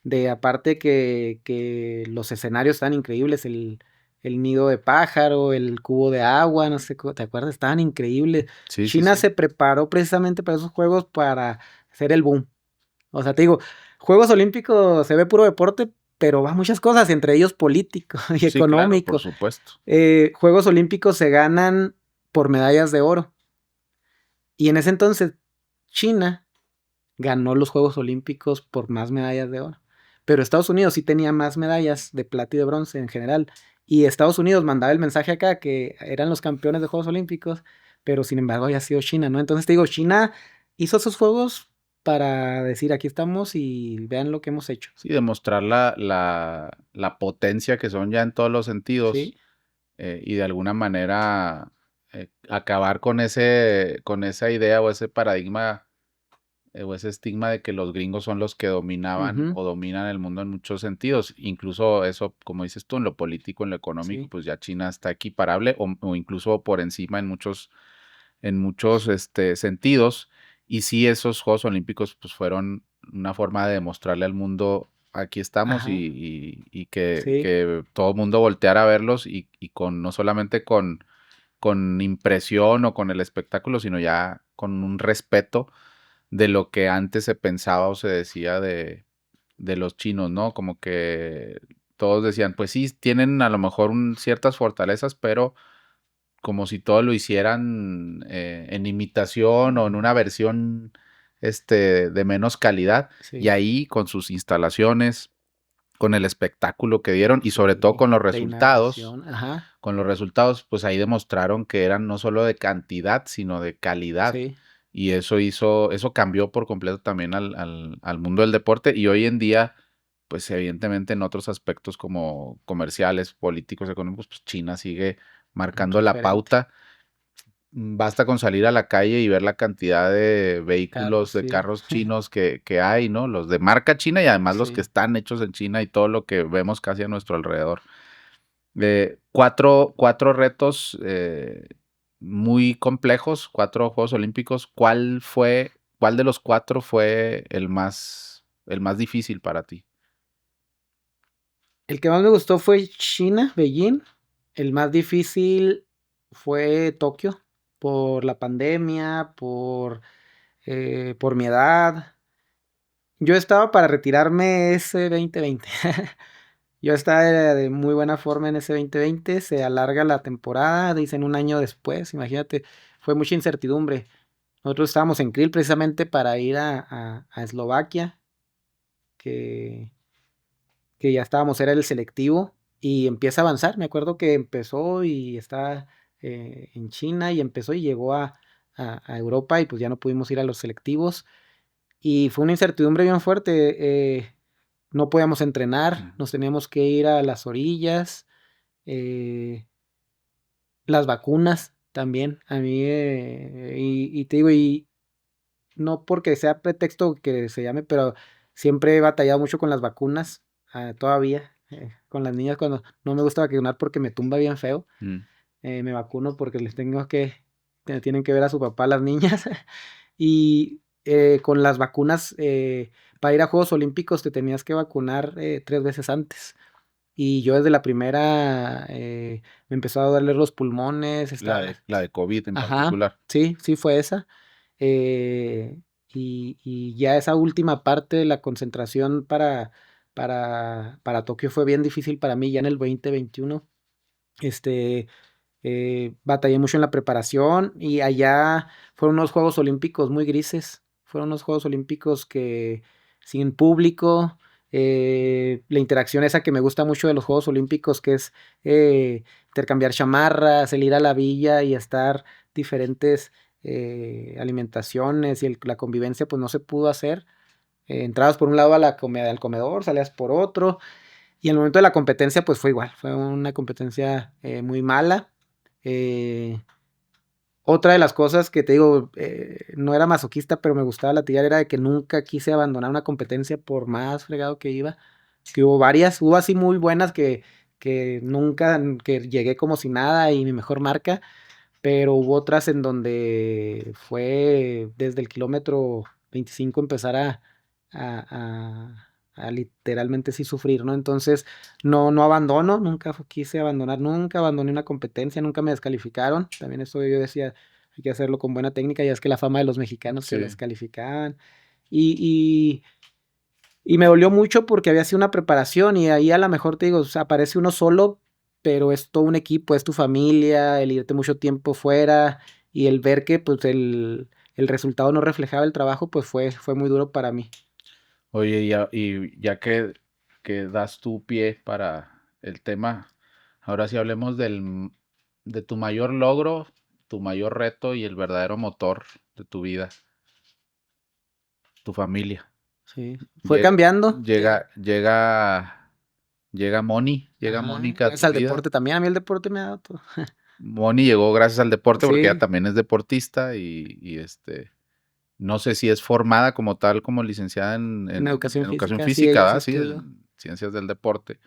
de aparte que los escenarios estaban increíbles, el nido de pájaro, el cubo de agua, no sé, ¿te acuerdas? Estaban increíbles. Sí, sí, China sí. se preparó precisamente para esos juegos para hacer el boom. O sea, te digo, Juegos Olímpicos se ve puro deporte, pero va muchas cosas, entre ellos político y Sí, claro, por económico. supuesto. Juegos Olímpicos se ganan por medallas de oro. Y en ese entonces, China ganó los Juegos Olímpicos por más medallas de oro. Pero Estados Unidos sí tenía más medallas de plata y de bronce en general. Y Estados Unidos mandaba el mensaje acá que eran los campeones de Juegos Olímpicos, pero sin embargo había sido China, ¿no? Entonces te digo, China hizo esos juegos para decir aquí estamos y vean lo que hemos hecho. Sí, demostrar la potencia que son ya en todos los sentidos Sí, y de alguna manera acabar con esa idea o ese paradigma o ese estigma de que los gringos son los que dominaban ujú, o dominan el mundo en muchos sentidos. Incluso eso, como dices tú, en lo político, en lo económico, sí, pues ya China está equiparable o incluso por encima en muchos sentidos. Y sí, esos Juegos Olímpicos pues fueron una forma de demostrarle al mundo, aquí estamos ajá, y sí, que todo el mundo volteara a verlos y con no solamente con impresión o con el espectáculo, sino ya con un respeto de lo que antes se pensaba o se decía de los chinos, ¿no? Como que todos decían, pues sí, tienen a lo mejor ciertas fortalezas, pero como si todo lo hicieran en imitación o en una versión de menos calidad. Y sí, ahí con sus instalaciones, con el espectáculo que dieron y sobre todo Sí, con los de resultados. narración, ajá, Con los resultados, pues ahí demostraron que eran no solo de cantidad, sino de calidad. sí, Y eso cambió por completo también al mundo del deporte. Y hoy en día, pues evidentemente en otros aspectos como comerciales, políticos, económicos, pues China sigue marcando la referente. pauta. Basta con salir a la calle y ver la cantidad de Carros, vehículos, de sí, carros chinos que hay, ¿no? Los de marca china y además los que sí. están hechos en China y todo lo que vemos casi a nuestro alrededor. Cuatro retos muy complejos, 4 Juegos Olímpicos. ¿Cuál de los 4 fue el más difícil para ti? El que más me gustó fue China, Beijing. El más difícil fue Tokio, por la pandemia, por mi edad. Yo estaba para retirarme ese 2020. Yo estaba de muy buena forma en ese 2020. Se alarga la temporada, dicen un año después. Imagínate, fue mucha incertidumbre. Nosotros estábamos en Krill precisamente para ir a Eslovaquia, que ya estábamos, era el selectivo, y empieza a avanzar. Me acuerdo que empezó y está en China y empezó y llegó a Europa y pues ya no pudimos ir a los selectivos. Y fue una incertidumbre bien fuerte. No podíamos entrenar, nos teníamos que ir a las orillas. Las vacunas también, a mí, y te digo, y no porque sea pretexto que se llame, pero siempre he batallado mucho con las vacunas, todavía, con las niñas cuando no me gusta vacunar porque me tumba bien feo, Mm, me vacuno porque les tengo tienen que ver a su papá las niñas, y con las vacunas, para ir a Juegos Olímpicos te tenías que vacunar 3 veces antes. Y yo desde la primera me empezó a doler los pulmones, la de COVID en ajá, particular. sí, sí fue esa. Eh, y ya esa última parte de la concentración para Tokio fue bien difícil para mí ya en el 2021. Este, batallé mucho en la preparación y allá fueron unos Juegos Olímpicos muy grises. Fueron unos Juegos Olímpicos que sin público, la interacción esa que me gusta mucho de los Juegos Olímpicos, que es intercambiar chamarras, el ir a la villa y estar diferentes alimentaciones y la convivencia, pues no se pudo hacer. Entrabas por un lado al comedor, salías por otro. Y en el momento de la competencia, pues fue igual, fue una competencia muy mala. Eh, Otra de las cosas que te digo, no era masoquista, pero me gustaba latigar, era de que nunca quise abandonar una competencia por más fregado que iba. Que hubo varias, hubo así muy buenas que nunca, que llegué como si nada y mi mejor marca, pero hubo otras en donde fue desde el kilómetro 25 empezar a literalmente sí sufrir, ¿no? Entonces, no abandono, nunca quise abandonar, nunca abandoné una competencia, nunca me descalificaron. También eso yo decía, hay que hacerlo con buena técnica, ya es que la fama de los mexicanos que Sí. descalificaban. Y, y me dolió mucho porque había sido una preparación y ahí a lo mejor te digo, o sea, aparece uno solo, pero es todo un equipo, es tu familia, el irte mucho tiempo fuera y el ver que pues el resultado no reflejaba el trabajo, pues fue muy duro para mí. Oye, y ya que das tu pie para el tema, ahora sí hablemos de tu mayor logro, tu mayor reto y el verdadero motor de tu vida, tu familia. Sí, fue Llega, cambiando. llega, llega, llega Ajá, Mónica a gracias tu al vida. deporte también, a mí el deporte me ha dado todo. Moni llegó gracias al deporte porque ella Sí, también es deportista no sé si es formada como tal, como licenciada en, en en educación educación física, sí, física, ella sí ¿verdad? Sí, estudió. en ciencias del deporte.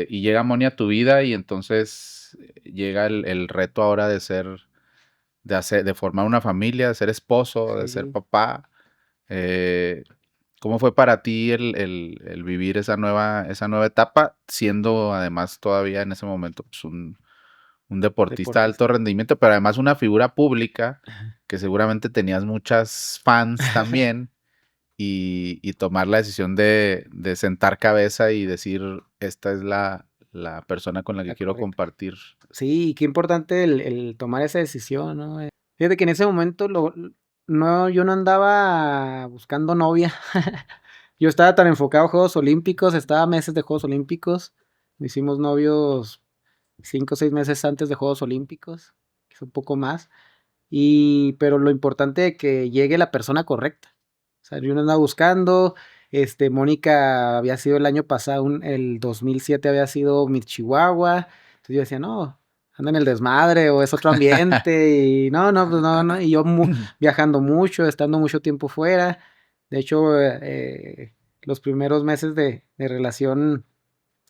Y llega Moni a tu vida y entonces llega el reto ahora de formar una familia, de ser esposo, de ser Sí. papá. Eh, ¿Cómo fue para ti el vivir esa nueva etapa, siendo además todavía en ese momento pues, un deportista de alto Deportista. rendimiento, pero además una figura pública que seguramente tenías muchas fans también? Y tomar la decisión de sentar cabeza y decir, esta es la persona con la que La quiero correcta. compartir. Sí, qué importante el tomar esa decisión, ¿no? Fíjate que en ese momento no, yo no andaba buscando novia. Yo estaba tan enfocado a Juegos Olímpicos, estaba a meses de Juegos Olímpicos. Me hicimos novios 5 o 6 meses antes de Juegos Olímpicos, quizá un poco más. Pero lo importante es que llegue la persona correcta. O sea, yo no andaba buscando. Mónica había sido el año pasado, el 2007 había sido mi Chihuahua. Entonces yo decía, no, anda en el desmadre o es otro ambiente. Y no, no, pues no, no. Y yo viajando mucho, estando mucho tiempo fuera. De hecho, los primeros meses de relación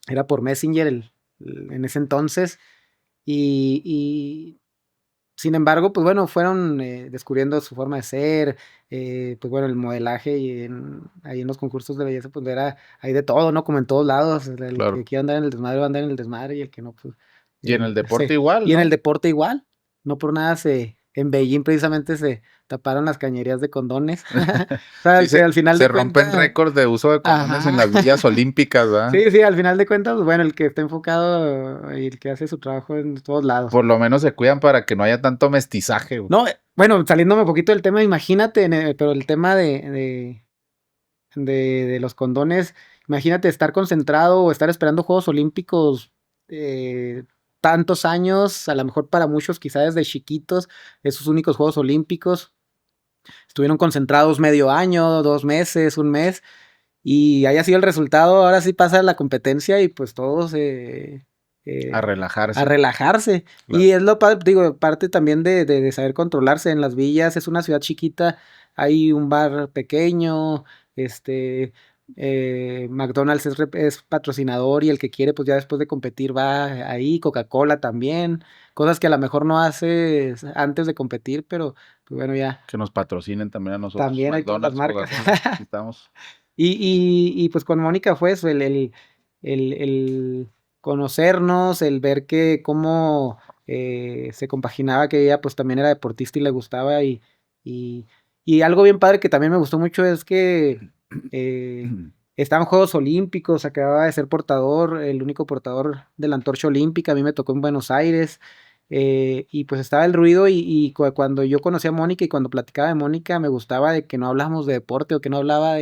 era por Messenger en ese entonces. Y sin embargo, pues bueno, fueron descubriendo su forma de ser, pues bueno, el modelaje y ahí en los concursos de belleza, pues era ahí de todo, ¿no? Como en todos lados, el que Claro. quiera andar en el desmadre va a andar en el desmadre y el que no, pues... Y en el deporte sí. igual, Y en el ¿no? deporte igual, no por nada en Beijing precisamente se taparon las cañerías de condones. O sea, Sí, que al final se de rompen cuentas, récords de uso de condones en ajá. las villas olímpicas, ¿verdad? Sí, sí, al final de cuentas, pues bueno, el que está enfocado y el que hace su trabajo en todos lados. Por lo menos se cuidan para que no haya tanto mestizaje, güey. No, bueno, saliéndome un poquito del tema, imagínate, pero el tema de los condones, imagínate estar concentrado o estar esperando Juegos Olímpicos eh, tantos años, a lo mejor para muchos quizás desde chiquitos, esos únicos Juegos Olímpicos, estuvieron concentrados medio año, 2 meses, un mes, y haya sido el resultado, ahora sí pasa la competencia y pues todos A a relajarse. relajarse. Claro. Y es lo padre, digo, parte también de saber controlarse. En las villas es una ciudad chiquita, hay un bar pequeño, este, McDonald's es patrocinador y el que quiere, pues ya después de competir va ahí, Coca-Cola también, cosas que a lo mejor no haces antes de competir, pero pues bueno, ya, Que nos patrocinen también a nosotros. también hay todas las McDonald's, marcas. Coca-Cola. Necesitamos. Y pues con Mónica fue eso, el conocernos, el ver que cómo se compaginaba, que ella pues también era deportista y le gustaba. Y, y algo bien padre que también me gustó mucho es que estaban Juegos Olímpicos, acababa de ser portador, el único portador de la antorcha olímpica, a mí me tocó en Buenos Aires. Y pues estaba el ruido cuando yo conocí a Mónica y cuando platicaba de Mónica me gustaba de que no hablamos de deporte o que no hablaba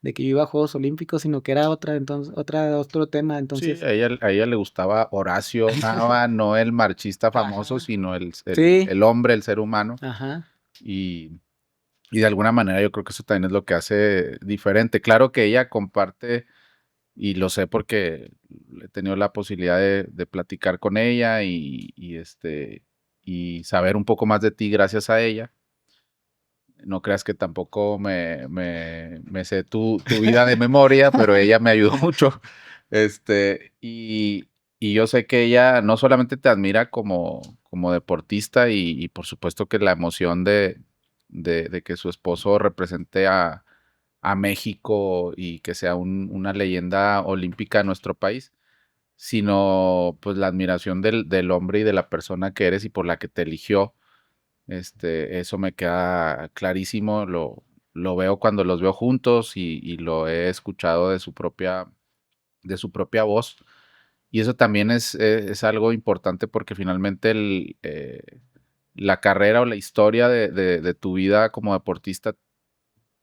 de que yo iba a Juegos Olímpicos, sino que era otro tema. Sí, Entonces, a ella le gustaba Horacio Nava, no el marchista famoso, ajá, sino sí, el hombre, el ser humano. ajá, Y, y de alguna manera yo creo que eso también es lo que hace diferente. Claro que ella comparte, y lo sé porque he tenido la posibilidad de platicar con ella y saber un poco más de ti gracias a ella. No creas que tampoco me sé tu vida de memoria, pero ella me ayudó mucho. Este, y yo sé que ella no solamente te admira como deportista y por supuesto que la emoción de que su esposo represente a México y que sea una leyenda olímpica en nuestro país, sino pues la admiración del hombre y de la persona que eres y por la que te eligió. Eso me queda clarísimo, lo veo cuando los veo juntos y lo he escuchado de su propia voz. Y eso también es algo importante porque finalmente la carrera o la historia de tu vida como deportista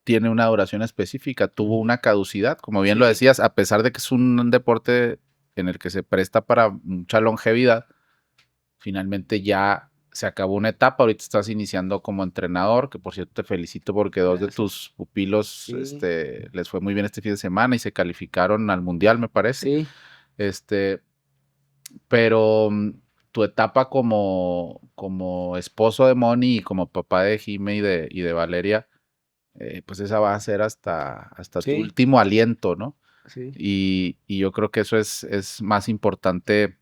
tiene una duración específica, tuvo una caducidad, como bien lo sí, decías, a pesar de que es un deporte en el que se presta para mucha longevidad, finalmente ya se acabó una etapa, ahorita estás iniciando como entrenador, que por cierto te felicito porque dos de gracias, tus pupilos sí, les fue muy bien este fin de semana y se calificaron al mundial, me parece. sí, Este, pero tu etapa como esposo de Moni y como papá de Jime y de Valeria, pues esa va a ser hasta tu sí, último aliento, ¿no? sí, Y yo creo que eso es más importante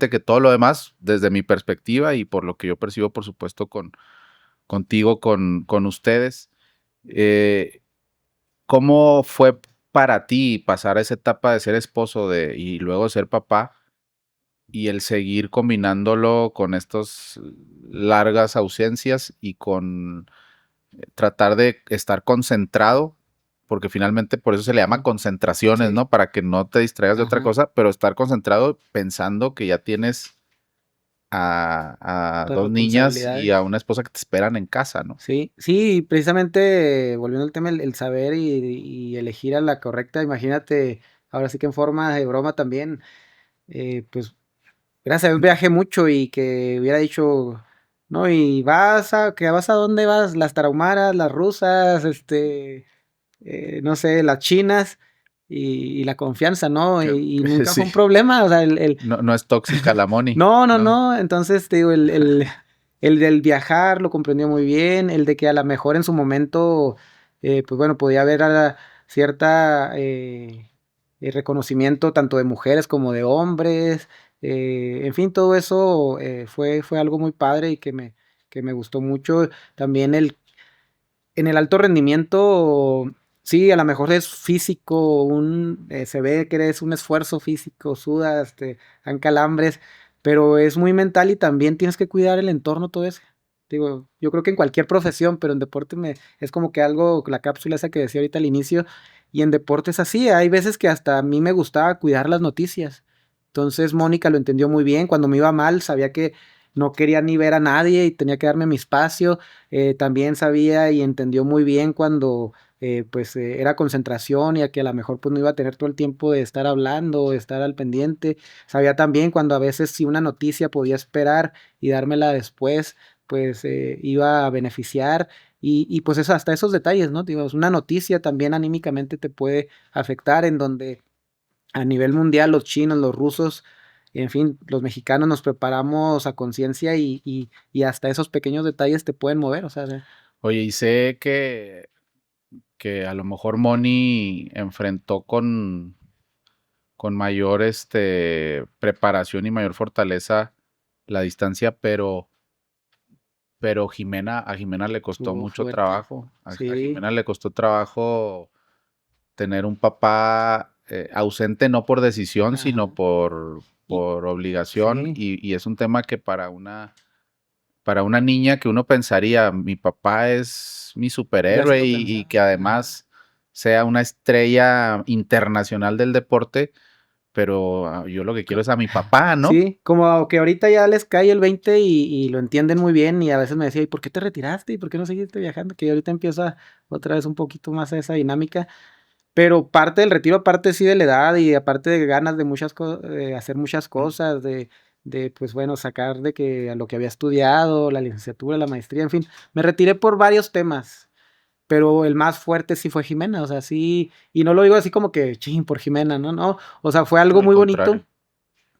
que todo lo demás, desde mi perspectiva y por lo que yo percibo, por supuesto, contigo, con ustedes. Eh, ¿Cómo fue para ti pasar esa etapa de ser esposo y luego ser papá y el seguir combinándolo con estas largas ausencias y con tratar de estar concentrado? Porque finalmente por eso se le llama ujú, concentraciones, sí, ¿no? Para que no te distraigas de otra ajá, cosa, pero estar concentrado pensando que ya tienes a Las 2 niñas y a responsabilidades. una esposa que te esperan en casa, ¿no? Sí, sí, precisamente volviendo al tema, el saber y elegir a la correcta, imagínate, ahora sí que en forma de broma también, pues gracias a Dios viajé mucho y que hubiera dicho, no, y que vas a dónde vas, las tarahumaras, las rusas, no sé, las chinas y la confianza, ¿no? Que Y nunca fue sí, un problema, o sea, no es tóxica la Moni, no, no, ¿no? no. Entonces, te digo, el del viajar lo comprendió muy bien, el de que a lo mejor en su momento, pues bueno, podía haber cierta reconocimiento tanto de mujeres como de hombres. En fin, todo eso fue algo muy padre y que me gustó mucho. También en el alto rendimiento, sí, a lo mejor es físico, se ve que eres un esfuerzo físico, sudas, te dan calambres, pero es muy mental y también tienes que cuidar el entorno, todo eso. Digo, yo creo que en cualquier profesión, pero en deporte es como que algo, la cápsula esa que decía ahorita al inicio, y en deporte es así, hay veces que hasta a mí me gustaba cuidar las noticias. Entonces Mónica lo entendió muy bien, cuando me iba mal sabía que no quería ni ver a nadie y tenía que darme mi espacio. También sabía y entendió muy bien cuando era concentración y a que a lo mejor pues no iba a tener todo el tiempo de estar hablando, de estar al pendiente. Sabía también cuando a veces si una noticia podía esperar y dármela después, pues iba a beneficiar. Pues eso, hasta esos detalles, ¿no? Digo, una noticia también anímicamente te puede afectar en donde a nivel mundial los chinos, los rusos, en fin, los mexicanos nos preparamos a conciencia y hasta esos pequeños detalles te pueden mover, o sea, Oye, y sé que a lo mejor Moni enfrentó con mayor, preparación y mayor fortaleza la distancia, pero a Jimena le costó estuvo mucho fuerte. trabajo. A Sí, Jimena le costó trabajo tener un papá ausente no por decisión, sino ajá. Y por obligación. sí, Y es un tema que para una niña que uno pensaría, mi papá es mi gracias superhéroe y potencial. que Ajá. además sea una estrella internacional del deporte, pero yo lo que quiero es a mi papá, ¿no? Sí, como que ahorita ya les cae el 20 y lo entienden muy bien y a veces me decía, ¿y por qué te retiraste? ¿Y por qué no seguiste viajando? Que ahorita empieza otra vez un poquito más esa dinámica. Pero parte del retiro, aparte sí de la edad y aparte de ganas de hacer muchas cosas, pues bueno, sacar de que a lo que había estudiado, la licenciatura, la maestría, en fin, me retiré por varios temas, pero el más fuerte sí fue Jimena, o sea, sí, y no lo digo así como que, ching, por Jimena, no, no, o sea, fue No, algo al muy bonito contrario.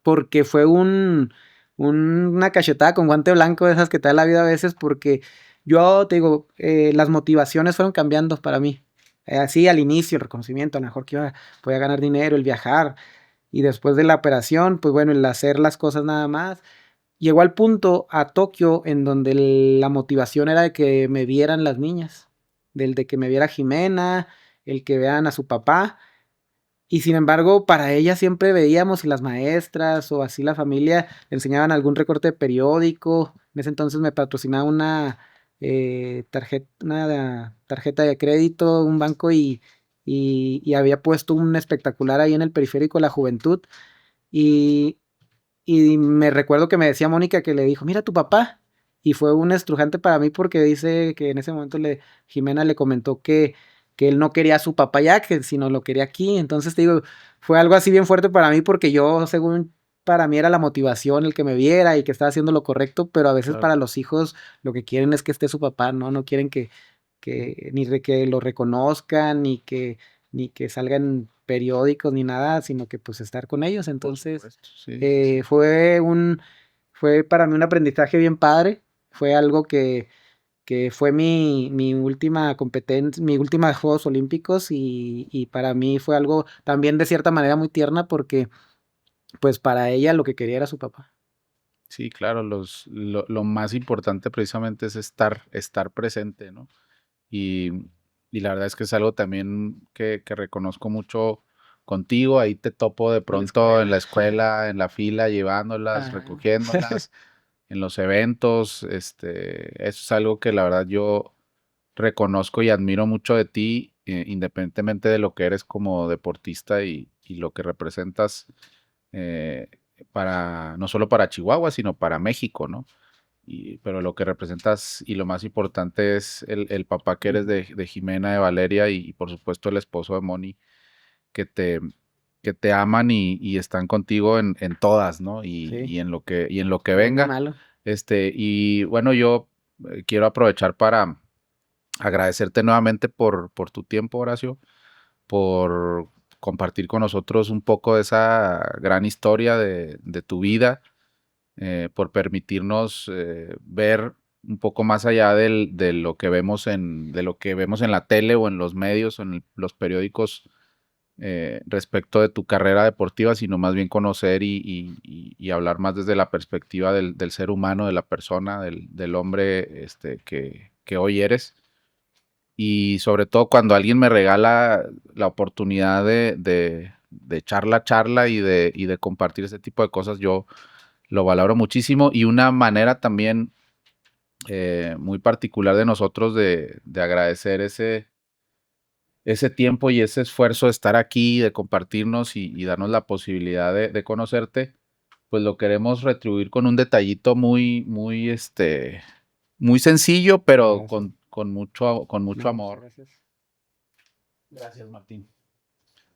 porque fue una cachetada con guante blanco de esas que te da la vida a veces, porque yo te digo, las motivaciones fueron cambiando para mí. Así al inicio, el reconocimiento, a lo mejor que podía ganar dinero, el viajar, y después de la operación, pues bueno, el hacer las cosas nada más. Llegó al punto a Tokio en donde la motivación era de que me vieran las niñas, del de que me viera Jimena, el que vean a su papá, y sin embargo, para ella siempre veíamos y las maestras o así la familia le enseñaban algún recorte de periódico. En ese entonces me patrocinaba una tarjeta de crédito, un banco y había puesto un espectacular ahí en el periférico de la juventud. Y, y me recuerdo que me decía Mónica que le dijo, mira tu papá. Y fue un estrujante para mí porque dice que en ese momento Jimena le comentó que él no quería a su papá ya, que sino lo quería aquí. Entonces te digo, fue algo así bien fuerte para mí porque yo, según para mí era la motivación el que me viera y que estaba haciendo lo correcto, pero a veces Claro. para los hijos lo que quieren es que esté su papá, ¿no? No quieren que lo reconozcan, ni que salgan periódicos ni nada, sino que pues estar con ellos. Por Entonces, supuesto, sí, sí, eh, sí. fue un, fue para mí un aprendizaje bien padre. Fue algo que fue mi última competencia, mi última Juegos Olímpicos y para mí fue algo también de cierta manera muy tierna porque pues para ella lo que quería era su papá. Sí, claro, lo más importante precisamente es estar presente, ¿no? Y, y la verdad es que es algo también que reconozco mucho contigo. Ahí te topo de En la pronto en la escuela. escuela, en la fila, llevándolas, Ajá. recogiéndolas, en los eventos. Eso es algo que la verdad yo reconozco y admiro mucho de ti, independientemente de lo que eres como deportista y lo que representas. no solo para Chihuahua, sino para México, ¿no? Pero lo que representas y lo más importante es el papá que eres de Jimena, de Valeria y por supuesto el esposo de Moni, que te, que te aman y están contigo en todas, ¿no? Sí, Y en lo que bueno y venga. malo. Y bueno, yo quiero aprovechar para agradecerte nuevamente por tu tiempo, Horacio, por compartir con nosotros un poco de esa gran historia de tu vida, por permitirnos ver un poco más allá de lo que vemos de lo que vemos en la tele o en los medios o en los periódicos respecto de tu carrera deportiva, sino más bien conocer y hablar más desde la perspectiva del ser humano, de la persona, del hombre que hoy eres. Y sobre todo cuando alguien me regala la oportunidad de echar la charla y de compartir ese tipo de cosas, yo lo valoro muchísimo. Y una manera también muy particular de nosotros de agradecer ese tiempo y ese esfuerzo de estar aquí, de compartirnos y darnos la posibilidad de conocerte, pues lo queremos retribuir con un detallito muy sencillo, pero Gracias. con mucho No, muchas amor. gracias. Gracias, Martín.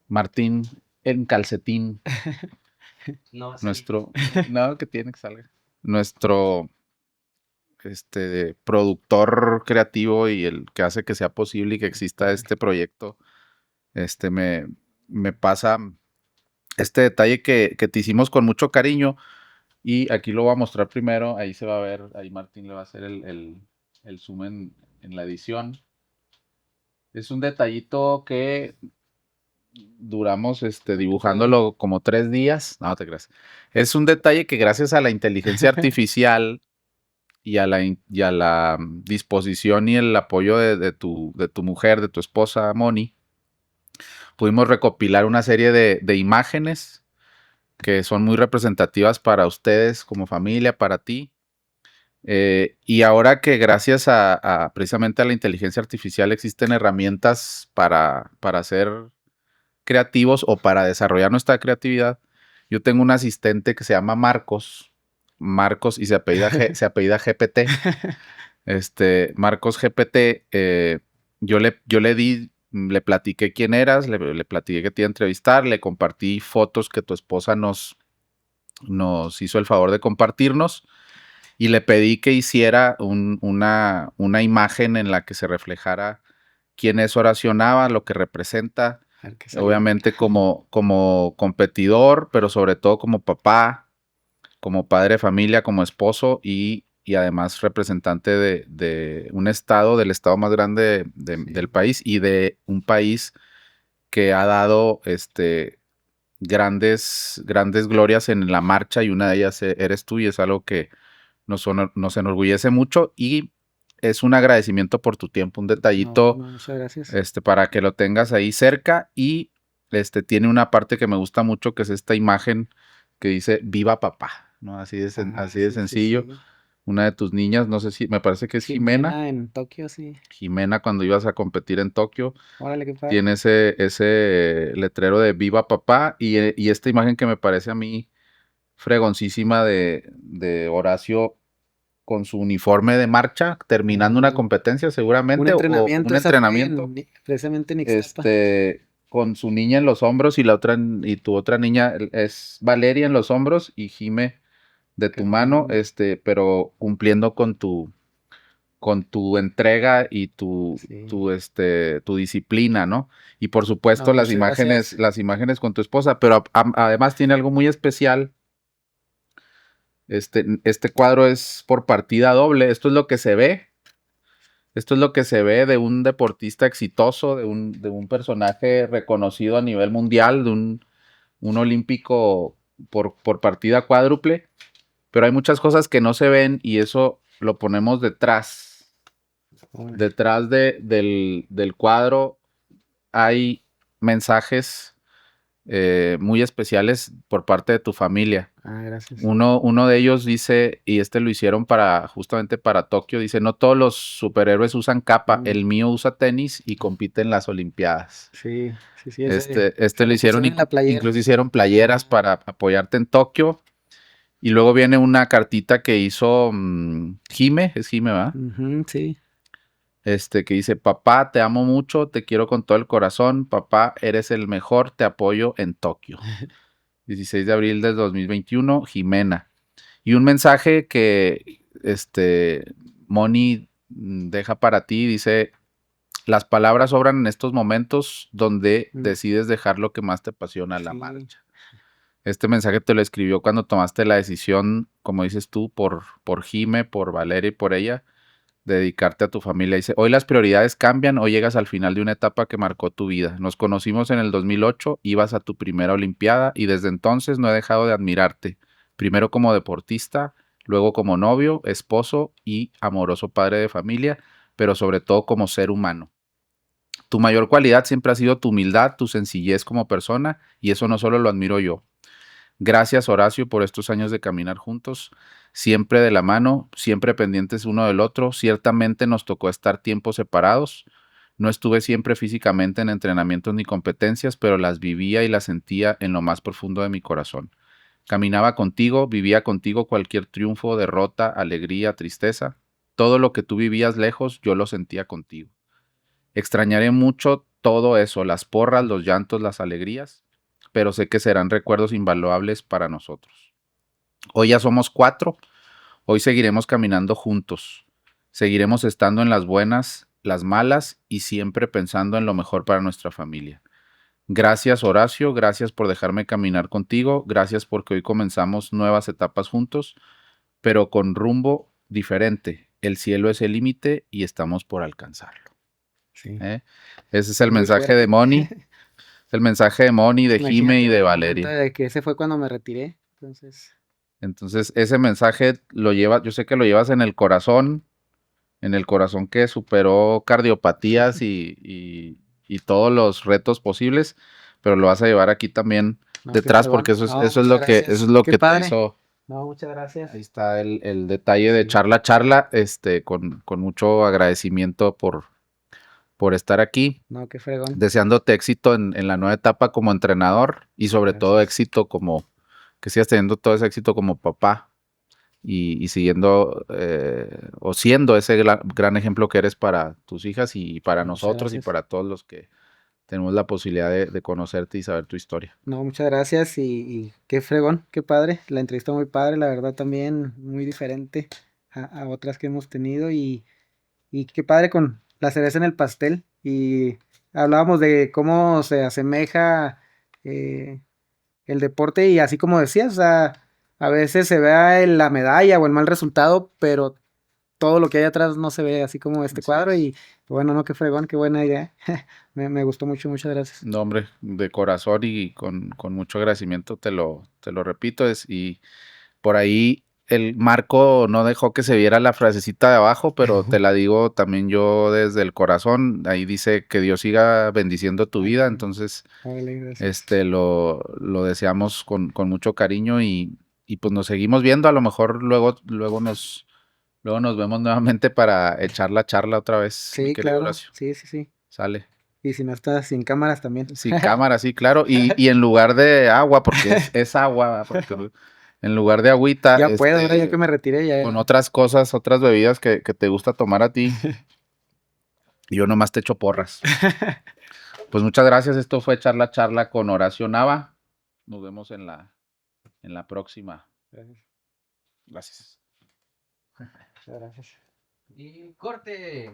Martín en calcetín, No, sí. nuestro, no, que tiene que salga, nuestro productor creativo y el que hace que sea posible y que exista este proyecto, este me, me pasa este detalle que te hicimos con mucho cariño y aquí lo voy a mostrar primero, ahí se va a ver, ahí Martín le va a hacer el zoom en la edición. Es un detallito que duramos dibujándolo como 3 días, no te creas. Es un detalle que gracias a la inteligencia artificial y a la disposición y el apoyo de tu mujer, de tu esposa Moni, pudimos recopilar una serie de imágenes que son muy representativas para ustedes como familia, para ti. Y ahora que gracias precisamente a la inteligencia artificial existen herramientas para ser creativos o para desarrollar nuestra creatividad, yo tengo un asistente que se llama Marcos y se apellida GPT. Marcos GPT, le platiqué quién eras, le platiqué que te iba a entrevistar, le compartí fotos que tu esposa nos hizo el favor de compartirnos y le pedí que hiciera una imagen en la que se reflejara quién es Horacio Nava, lo que representa, A ver qué salió. obviamente como competidor, pero sobre todo como papá, como padre de familia, como esposo y además representante de un estado, del estado más grande del país y de un país que ha dado grandes glorias en la marcha y una de ellas eres tú y es algo que nos enorgullece mucho y es un agradecimiento por tu tiempo, un detallito No, muchas gracias. para que lo tengas ahí cerca y tiene una parte que me gusta mucho que es esta imagen que dice Viva Papá, ¿no? Así de Sí, sí, sencillo. sí. Una de tus niñas, no sé si, me parece que es Jimena. Jimena en Tokio, sí. Jimena cuando ibas a competir en Tokio, Órale, qué padre. tiene ese letrero de Viva Papá y esta imagen que me parece a mí fregoncísima de Horacio con su uniforme de marcha, terminando una competencia Un seguramente o un entrenamiento, esa fue entrenamiento, precisamente en Ixtapa. con su niña en los hombros y tu otra niña es Valeria en los hombros y Jime de tu mano, pero cumpliendo con tu entrega y Sí. tu disciplina, ¿no? Y por supuesto No, muchas gracias. las imágenes con tu esposa, pero además tiene algo muy especial. Este cuadro es por partida doble. Esto es lo que se ve. Esto es lo que se ve de un deportista exitoso, de un personaje reconocido a nivel mundial, un olímpico por partida cuádruple. Pero hay muchas cosas que no se ven y eso lo ponemos detrás. Órale. Detrás del cuadro hay mensajes muy especiales por parte de tu familia. Gracias. Uno de ellos dice, y lo hicieron justamente para Tokio, dice, no todos los superhéroes usan capa, el mío usa tenis y compite en las Olimpiadas. Sí, sí, sí. Lo Se lo hicieron, pusieron en la playera. incluso hicieron playeras para apoyarte en Tokio. Y luego viene una cartita que hizo Jime, es Jime, ¿verdad? Sí. Que dice: papá, te amo mucho, te quiero con todo el corazón, papá, eres el mejor, te apoyo en Tokio. 16 de abril del 2021, Jimena. Y un mensaje que Moni deja para ti, dice: las palabras sobran en estos momentos donde decides dejar lo que más te apasiona, la marcha. Este mensaje te lo escribió cuando tomaste la decisión, como dices tú, por Jime, por Valeria y por ella, de dedicarte a tu familia. Dice: hoy las prioridades cambian, hoy llegas al final de una etapa que marcó tu vida. Nos conocimos en el 2008, ibas a tu primera Olimpiada y desde entonces no he dejado de admirarte. Primero como deportista, luego como novio, esposo y amoroso padre de familia, pero sobre todo como ser humano. Tu mayor cualidad siempre ha sido tu humildad, tu sencillez como persona, y eso no solo lo admiro yo. Gracias, Horacio, por estos años de caminar juntos, siempre de la mano, siempre pendientes uno del otro. Ciertamente nos tocó estar tiempos separados. No estuve siempre físicamente en entrenamientos ni competencias, pero las vivía y las sentía en lo más profundo de mi corazón. Caminaba contigo, vivía contigo cualquier triunfo, derrota, alegría, tristeza. Todo lo que tú vivías lejos, yo lo sentía contigo. Extrañaré mucho todo eso, las porras, los llantos, las alegrías, pero sé que serán recuerdos invaluables para nosotros. Hoy ya somos 4, hoy seguiremos caminando juntos, seguiremos estando en las buenas, las malas y siempre pensando en lo mejor para nuestra familia. Gracias, Horacio, gracias por dejarme caminar contigo, gracias porque hoy comenzamos nuevas etapas juntos, pero con rumbo diferente. El cielo es el límite y estamos por alcanzarlo. Sí. Ese es el mensaje de Moni. El mensaje de Moni, de Jime y de Valeria. De que ese fue cuando me retiré. Entonces, ese mensaje yo sé que lo llevas en el corazón que superó cardiopatías y todos los retos posibles, pero lo vas a llevar aquí también detrás, porque eso es lo que te hizo. No, muchas gracias. Ahí está el detalle de charla, con mucho agradecimiento por estar aquí. No, qué fregón. Deseándote éxito en la nueva etapa como entrenador y sobre todo éxito que sigas teniendo todo ese éxito como papá y siguiendo o siendo ese gran ejemplo que eres para tus hijas y para nosotros y para todos los que tenemos la posibilidad de conocerte y saber tu historia. No, muchas gracias y qué fregón, qué padre. La entrevista muy padre, la verdad también muy diferente a otras que hemos tenido y qué padre con la cereza en el pastel. Y hablábamos de cómo se asemeja el deporte y así como decías, o sea, a veces se ve la medalla o el mal resultado, pero todo lo que hay atrás no se ve así como este cuadro y bueno, no, qué fregón, qué buena idea. Me gustó mucho, muchas gracias. No, hombre, de corazón y con mucho agradecimiento te lo repito, y por ahí el Marco no dejó que se viera la frasecita de abajo, pero te la digo también yo desde el corazón. Ahí dice que Dios siga bendiciendo tu vida, entonces lo deseamos con mucho cariño y pues nos seguimos viendo. A lo mejor luego nos vemos nuevamente para echar la charla otra vez. Sí, claro. Horacio. Sí. Sale. Y si no estás sin cámaras también. Sin cámaras, sí, claro. Y en lugar de agua, porque es agua, porque en lugar de agüita. Ya puedo, ahora ya que me retiré. Ya. Con otras cosas, otras bebidas que te gusta tomar a ti. Y yo nomás te echo porras. Pues muchas gracias. Esto fue Charla con Horacio Nava. Nos vemos en la próxima. Gracias. Y corte.